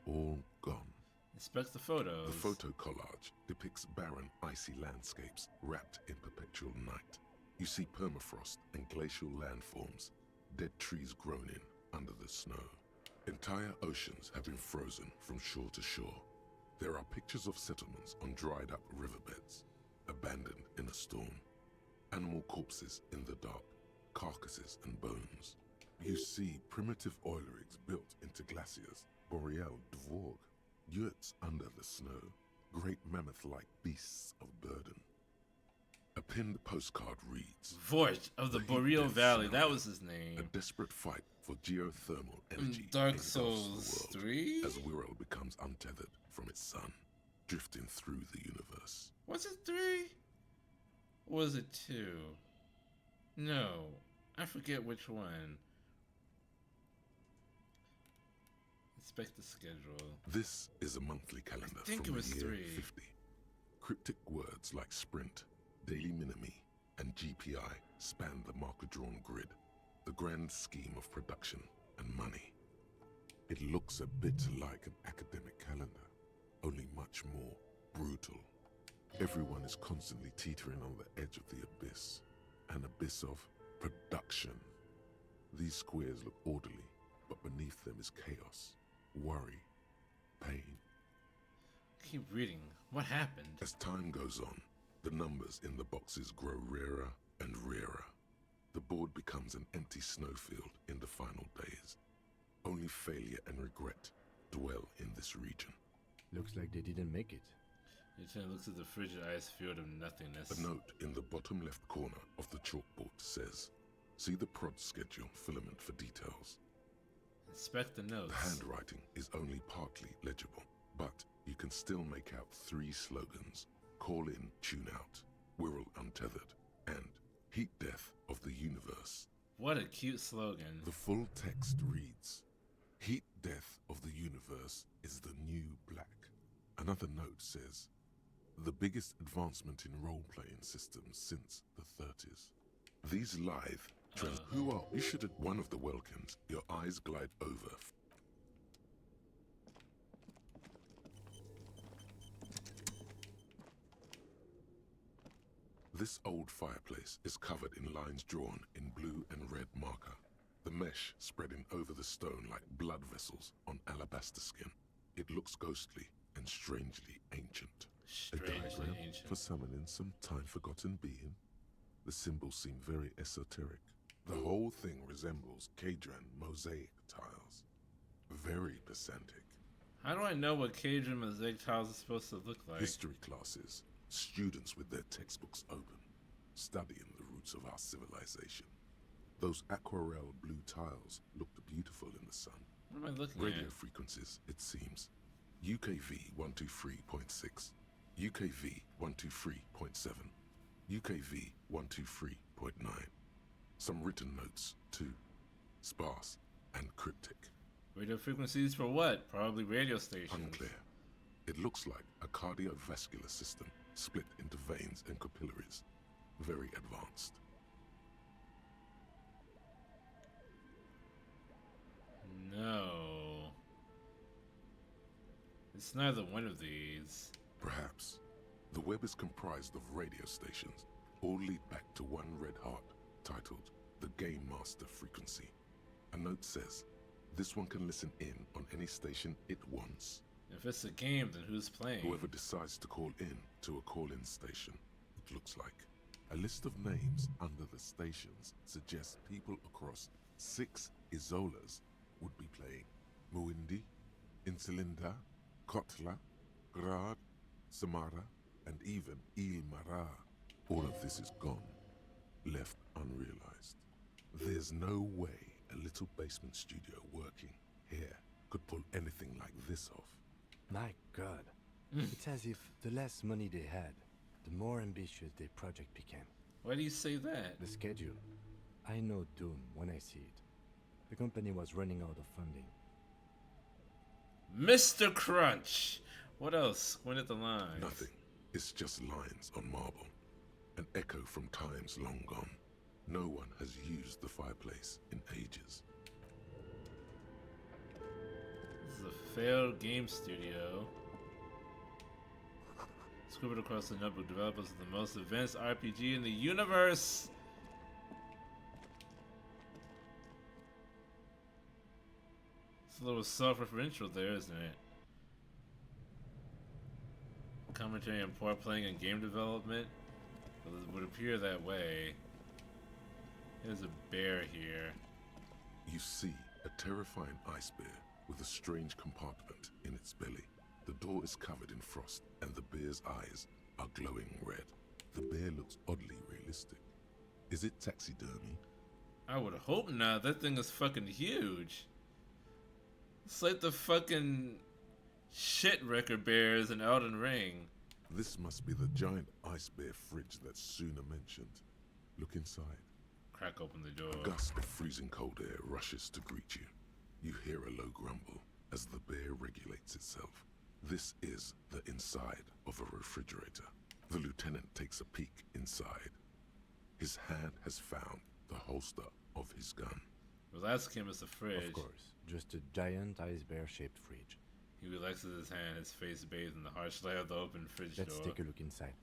All gone. Inspect the photos. The photo collage depicts barren, icy landscapes wrapped in perpetual night. You see permafrost and glacial landforms, dead trees grown in under the snow. Entire oceans have been frozen from shore to shore. There are pictures of settlements on dried-up riverbeds, abandoned in a storm. Animal corpses in the dark, carcasses and bones. You see primitive oil rigs built into glaciers, boreal dvorg, yurts under the snow, great mammoth-like beasts of burden. A pinned postcard reads, Vort of the Boreal Valley, that was his name. A desperate fight for geothermal energy Dark engulfs Souls the world 3? as Wirral becomes untethered from its sun, drifting through the universe. Was it 3? Or was it 2? No, I forget which one. Inspect the schedule. This is a monthly calendar I think from it was the year 3. 50. Cryptic words like sprint, daily minimi, and GPI span the marker-drawn grid, the grand scheme of production and money. It looks a bit like an academic calendar, only much more brutal. Everyone is constantly teetering on the edge of the abyss, an abyss of production. These squares look orderly, but beneath them is chaos, worry, pain. Keep reading. What happened? As time goes on, the numbers in the boxes grow rarer and rarer. The board becomes an empty snowfield in the final days. Only failure and regret dwell in this region. Looks like they didn't make it. Lieutenant looks at the frigid ice field of nothingness. A note in the bottom left corner of the chalkboard says, "See the prod schedule filament for details." Inspect the notes. The handwriting is only partly legible, but you can still make out 3 slogans: Call in, Tune Out, Wirral Untethered, and Heat Death of the Universe. What a cute slogan. The full text reads, "Heat Death of the Universe is the new black." Another note says, "The biggest advancement in role-playing systems since the 30s. These lithe who are you should at one of the welkins, your eyes glide over. This old fireplace is covered in lines drawn in blue and red marker, the mesh spreading over the stone like blood vessels on alabaster skin. It looks ghostly and strangely ancient. A diagram for summoning some time-forgotten being. The symbols seem very esoteric. The whole thing resembles Kadran mosaic tiles. Very pedantic. How do I know what Kadran mosaic tiles is supposed to look like? History classes, students with their textbooks open, studying the roots of our civilization. Those aquarelle blue tiles looked beautiful in the sun. What am I looking Radio at? frequencies, it seems. UKV 123.6, UKV 123.7, UKV 123.9. Some written notes, too. Sparse and cryptic. Radio frequencies for what? Probably radio stations. Unclear. It looks like a cardiovascular system split into veins and capillaries. Very advanced. No. It's neither one of these. Perhaps. The web is comprised of radio stations, all lead back to one red heart, titled the Game Master Frequency. A note says, this one can listen in on any station it wants. If it's a game, then who's playing? Whoever decides to call in to a call-in station, it looks like. A list of names under the stations suggests people across 6 Isolas would be playing. Muindi, Insulinda, Kotla, Grad, Samara, and even Ilmara. All of this is gone, left unrealized. There's no way a little basement studio working here could pull anything like this off. My God. It's as if the less money they had, the more ambitious their project became. Why do you say that? The schedule. I know doom when I see it. The company was running out of funding. Mr. Crunch! What else? When at the lines? Nothing. It's just lines on marble. An echo from times long gone. No one has used the fireplace in ages. This is a failed game studio. Scribbled across the notebook, developers of the most advanced RPG in the universe. It's a little self-referential there, isn't it? Commentary on poor playing and game development? Well, it would appear that way. There's a bear here. You see a terrifying ice bear with a strange compartment in its belly. The door is covered in frost, and the bear's eyes are glowing red. The bear looks oddly realistic. Is it taxidermy? I would hope not. That thing is fucking huge. It's like the fucking shit wrecker bears in Elden Ring. This must be the giant ice bear fridge that Suna mentioned. Look inside. Crack open the door. A gust of freezing cold air rushes to greet you. You hear a low grumble as the bear regulates itself. This is the inside of a refrigerator. The lieutenant takes a peek inside. His hand has found the holster of his gun. Relax him as a fridge. Of course, just a giant ice bear-shaped fridge. He relaxes his hand, his face bathed in the harsh light of the open fridge Let's door. take a look inside.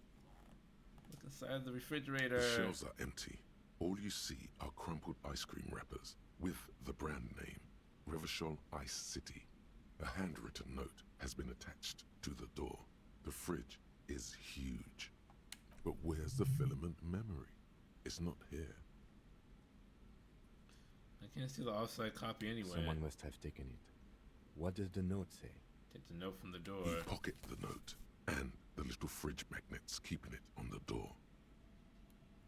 Look inside the refrigerator. The shelves are empty. All you see are crumpled ice cream wrappers with the brand name, Revachol Ice City. A handwritten note has been attached to the door. The fridge is huge. But where's the filament memory? It's not here. I I can't see the offside copy anyway. Someone must have taken it. What does the note say? Take the note from the door. You pocket the note and the little fridge magnets keeping it on the door.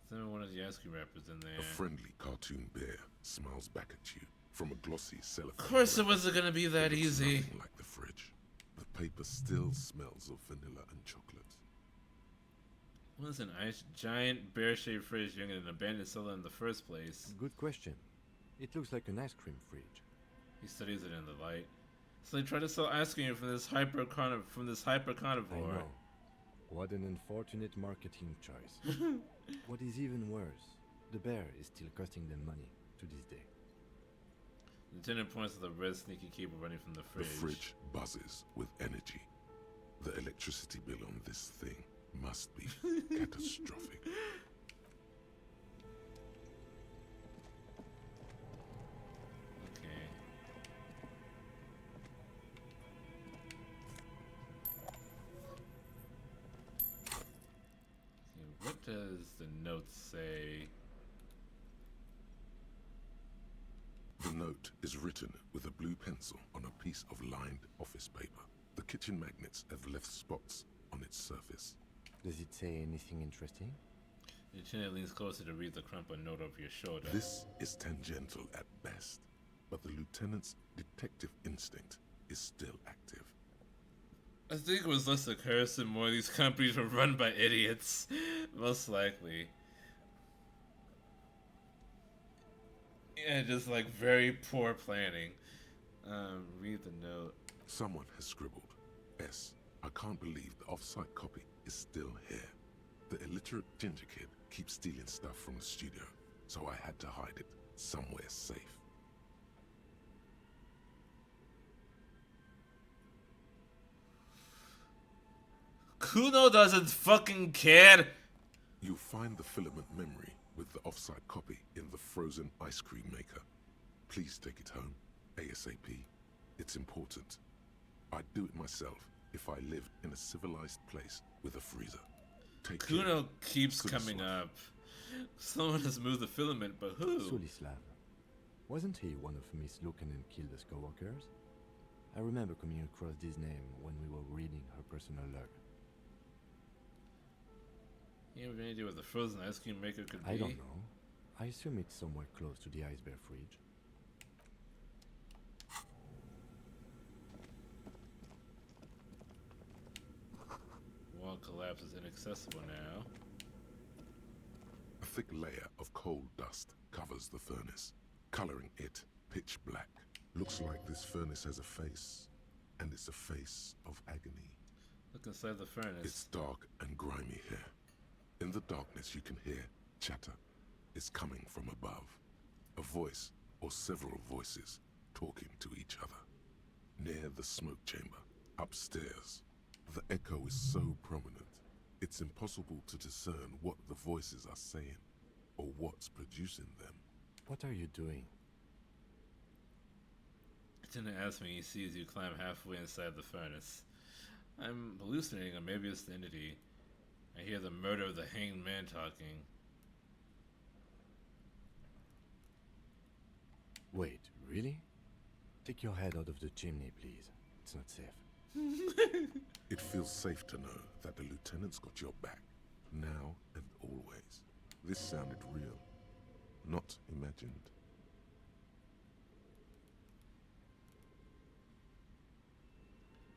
Then one of the ice cream wrappers in there. A friendly cartoon bear smiles back at you from a glossy cellophane. Of course it wasn't gonna be that easy. Nothing like the fridge. The paper still smells of vanilla and chocolate. What is an giant bear-shaped fridge younger than an abandoned cellar in the first place? Good question. It looks like an ice cream fridge. He studies it in the light. So they try to sell ice cream from this hyper carnivore. I know. What an unfortunate marketing choice. What is even worse, the bear is still costing them money to this day. Lieutenant points to the red sneaky cable running from the fridge. The fridge buzzes with energy. The electricity bill on this thing must be catastrophic. Okay. What does the note say? The note is written with a blue pencil on a piece of lined office paper. The kitchen magnets have left spots on its surface. Does it say anything interesting? Lieutenant leans closer to read the crumpled note over your shoulder. This is tangential at best, but the lieutenant's detective instinct is still active. I think it was less a curse and more these companies were run by idiots. Most likely. Yeah, just like very poor planning. Read the note. Someone has scribbled, S. I can't believe the off-site copy is still here. The illiterate ginger kid keeps stealing stuff from the studio, so I had to hide it somewhere safe. Kuno doesn't fucking care. You'll find the filament memory with the off-site copy in the frozen ice cream maker. Please take it home, ASAP. It's important. I'd do it myself if I lived in a civilized place with a freezer. Take Kuno care. keeps Good coming stuff. up. Someone has moved the filament, but who? Sulislav. Wasn't he one of Miss Lukanen's Kilda's co-workers? I remember coming across this name when we were reading her personal log. You have any idea what the frozen ice cream maker could be? I don't know. I assume it's somewhere close to the ice bear fridge. Wall collapse is inaccessible now. A thick layer of coal dust covers the furnace, coloring it pitch black. Looks like this furnace has a face, and it's a face of agony. Look inside the furnace. It's dark and grimy here. In the darkness you can hear chatter. It's coming from above. A voice or several voices talking to each other. Near the smoke chamber, upstairs. The echo is so prominent, it's impossible to discern what the voices are saying or what's producing them. What are you doing? Lieutenant asks me, he sees you climb halfway inside the furnace. I'm hallucinating, or maybe it's the entity. I hear the murder of the hanged man talking. Wait, really? Take your head out of the chimney, please. It's not safe. It feels safe to know that the lieutenant's got your back, now and always. This sounded real, not imagined.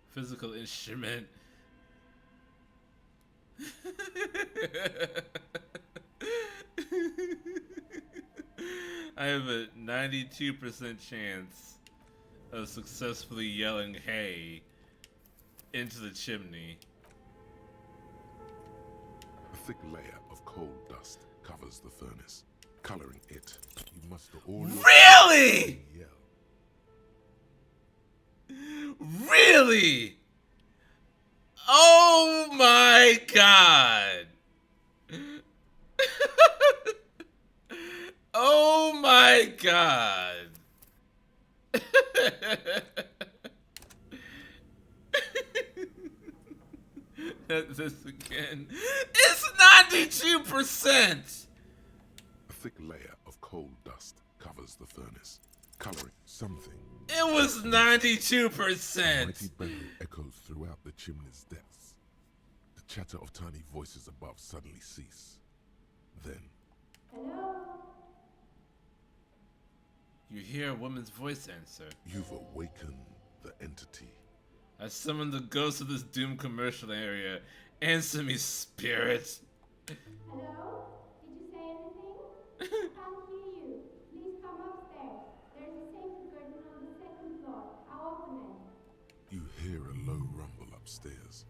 Physical instrument. I have a 92% chance of successfully yelling "hey" into the chimney. A thick layer of coal dust covers the furnace, coloring it. You must have all Really? yell. Really? Oh my god. Oh my god. This again. It's 92%. A thick layer of coal dust covers across the furnace, coloring something. It was 92%! Mighty bellowing echoes throughout the chimney's depths. The chatter of tiny voices above suddenly cease. Then, You hear a woman's voice answer. you've awakened the entity. I summoned the ghost of this doomed commercial area. Answer me, spirit! Hello? Did you say anything? I can't hear you. Please come upstairs. There's a safety curtain on the second floor. I'll open it. You hear a low rumble upstairs,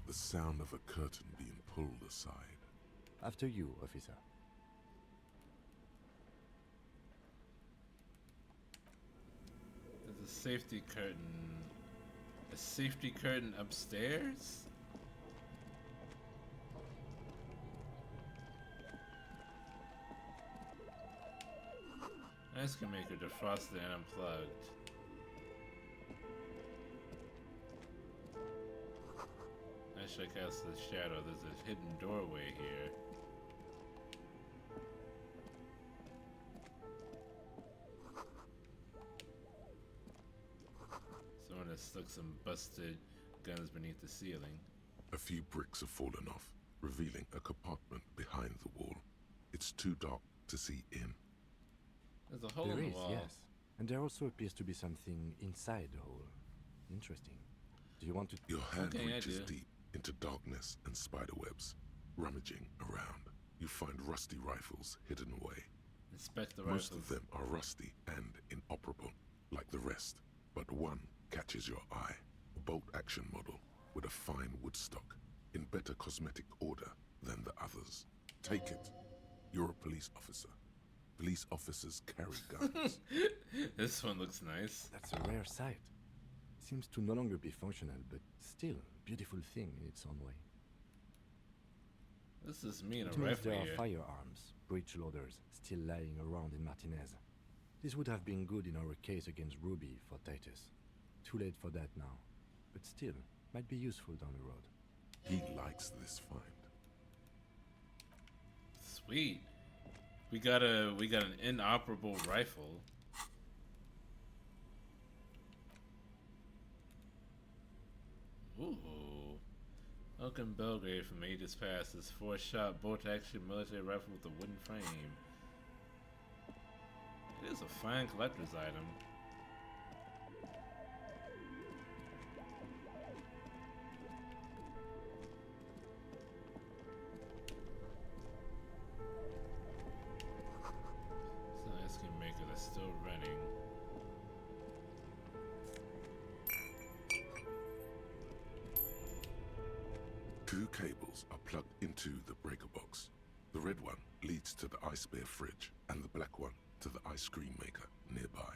the sound of a curtain being pulled aside. After you, officer. There's a safety curtain. A safety curtain upstairs? Ice can make her defrosted and unplugged. I should cast the shadow. There's a hidden doorway here. Someone has stuck some busted guns beneath the ceiling. A few bricks have fallen off, revealing a compartment behind the wall. It's too dark to see in. There's a hole There in is, the wall. yes. And there also appears to be something inside the hole. Interesting. Do you want to... Your hand Okay, I reaches do. deep into darkness and spiderwebs. Rummaging around, you find rusty rifles hidden away. Inspect the Most rifles. of them are rusty and inoperable, like the rest. But one catches your eye. A bolt-action model with a fine wood stock, in better cosmetic order than the others. Take it. You're a police officer. Police officers carry guns. This one looks nice. That's a rare sight. Seems to no longer be functional, but still a beautiful thing in its own way. This is me in a It means rifle there are here. firearms, breech loaders, still lying around in Martinez. This would have been good in our case against Ruby for Titus. Too late for that now, but still, might be useful down the road. He likes this find. Sweet. We got an inoperable rifle. Ooh. Welcome Belgrade from Aegis Pass. This 4-shot bolt-action military rifle with a wooden frame. It is a fine collector's item. So ice cream maker that's still running. Two cables are plugged into the breaker box. The red one leads to the ice bear fridge, and the black one to the ice cream maker nearby.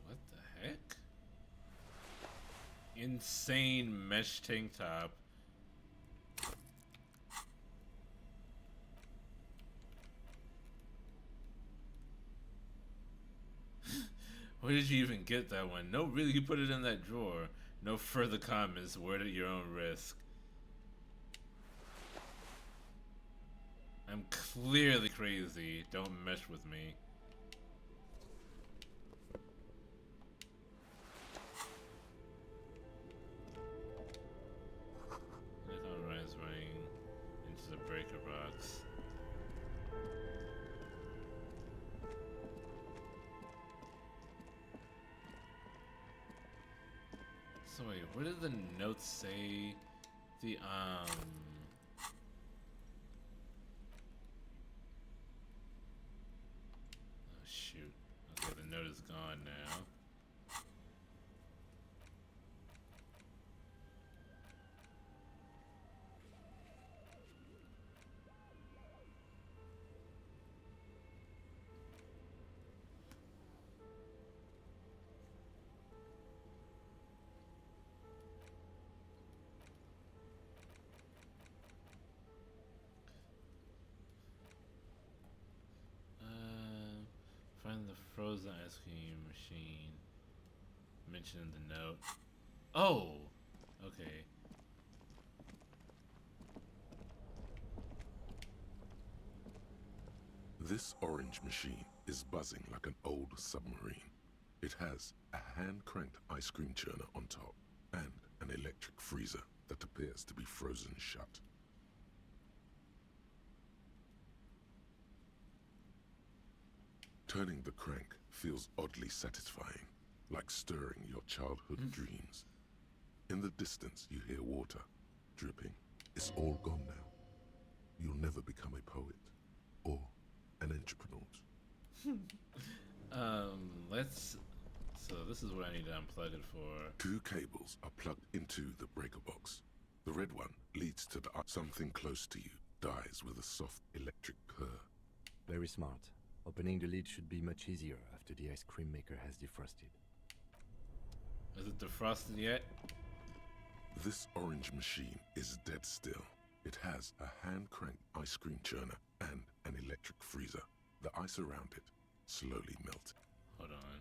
What the heck? Insane mesh tank top. Where did you even get that one? No, really, you put it in that drawer. No further comments. Word at your own risk. I'm clearly crazy. Don't mesh with me. Icon Rise running into the breaker box. So wait, what did the notes say? The oh shoot. Okay, the note is gone now. Find the frozen ice cream machine mentioned in the note. Oh! Okay. This orange machine is buzzing like an old submarine. It has a hand-cranked ice cream churner on top and an electric freezer that appears to be frozen shut. Turning the crank feels oddly satisfying, like stirring your childhood dreams. In the distance, you hear water dripping. It's all gone now. You'll never become a poet or an entrepreneur. So this is what I need to unplug it for. 2 cables are plugged into the breaker box. The red one leads to something close to you dies with a soft electric purr. Very smart. Opening the lid should be much easier after the ice cream maker has defrosted. Is it defrosted yet? This orange machine is dead still. It has a hand-cranked ice cream churner and an electric freezer. The ice around it slowly melts. Hold on.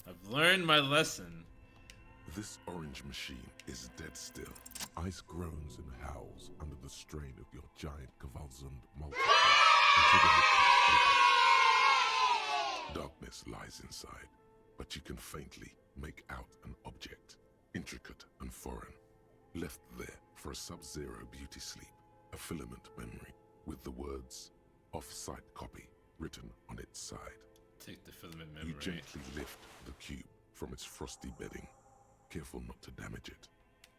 I've learned my lesson. This orange machine is dead still. Ice groans and howls under the strain of your giant Gewaltsund multiplier until the lid comes open. Darkness lies inside, but you can faintly make out an object, intricate and foreign, left there for a sub-zero beauty sleep, a filament memory with the words off-site copy written on its side. Take the filament memory. You gently lift the cube from its frosty bedding, careful not to damage it.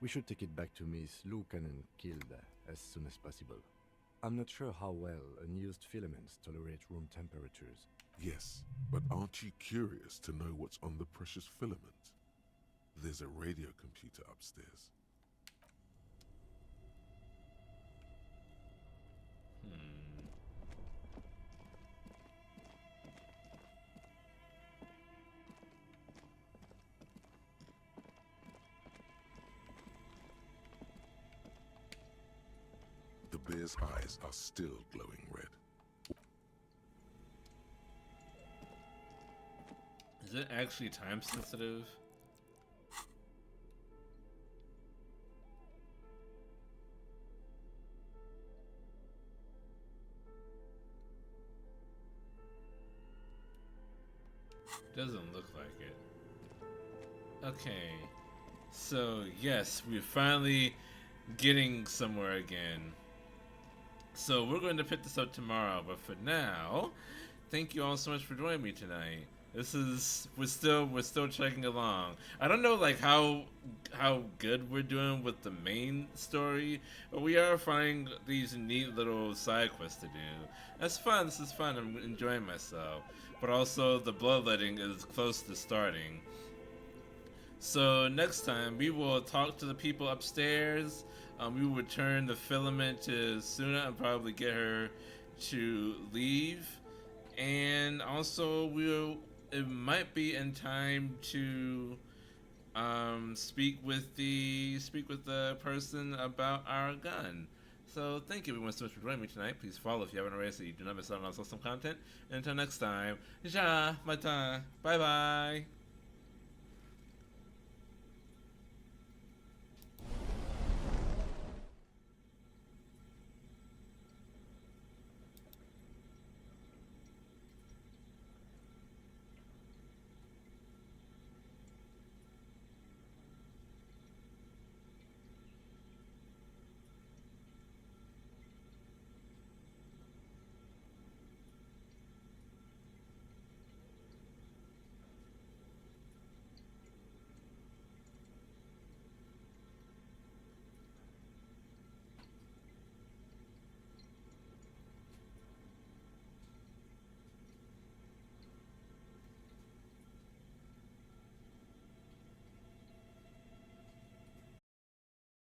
We should take it back to Miss Lukanen Kilda as soon as possible. I'm not sure how well unused filaments tolerate room temperatures. Yes, but aren't you curious to know what's on the precious filament? There's a radio computer upstairs. The bear's eyes are still glowing red. Is it actually time sensitive? Doesn't look like it. Okay. So, yes, we're finally getting somewhere again. So, we're going to pick this up tomorrow, but for now, thank you all so much for joining me tonight. We're still checking along. I don't know like how good we're doing with the main story, but we are finding these neat little side quests to do. That's fun. This is fun. I'm enjoying myself. But also the bloodletting is close to starting. So next time we will talk to the people upstairs. We will return the filament to Suna and probably get her to leave. And also it might be in time to speak with the person about our gun. So thank you everyone so much for joining me tonight. Please follow if you haven't already so you do not miss out on awesome content. And until next time, ja, mata, bye bye.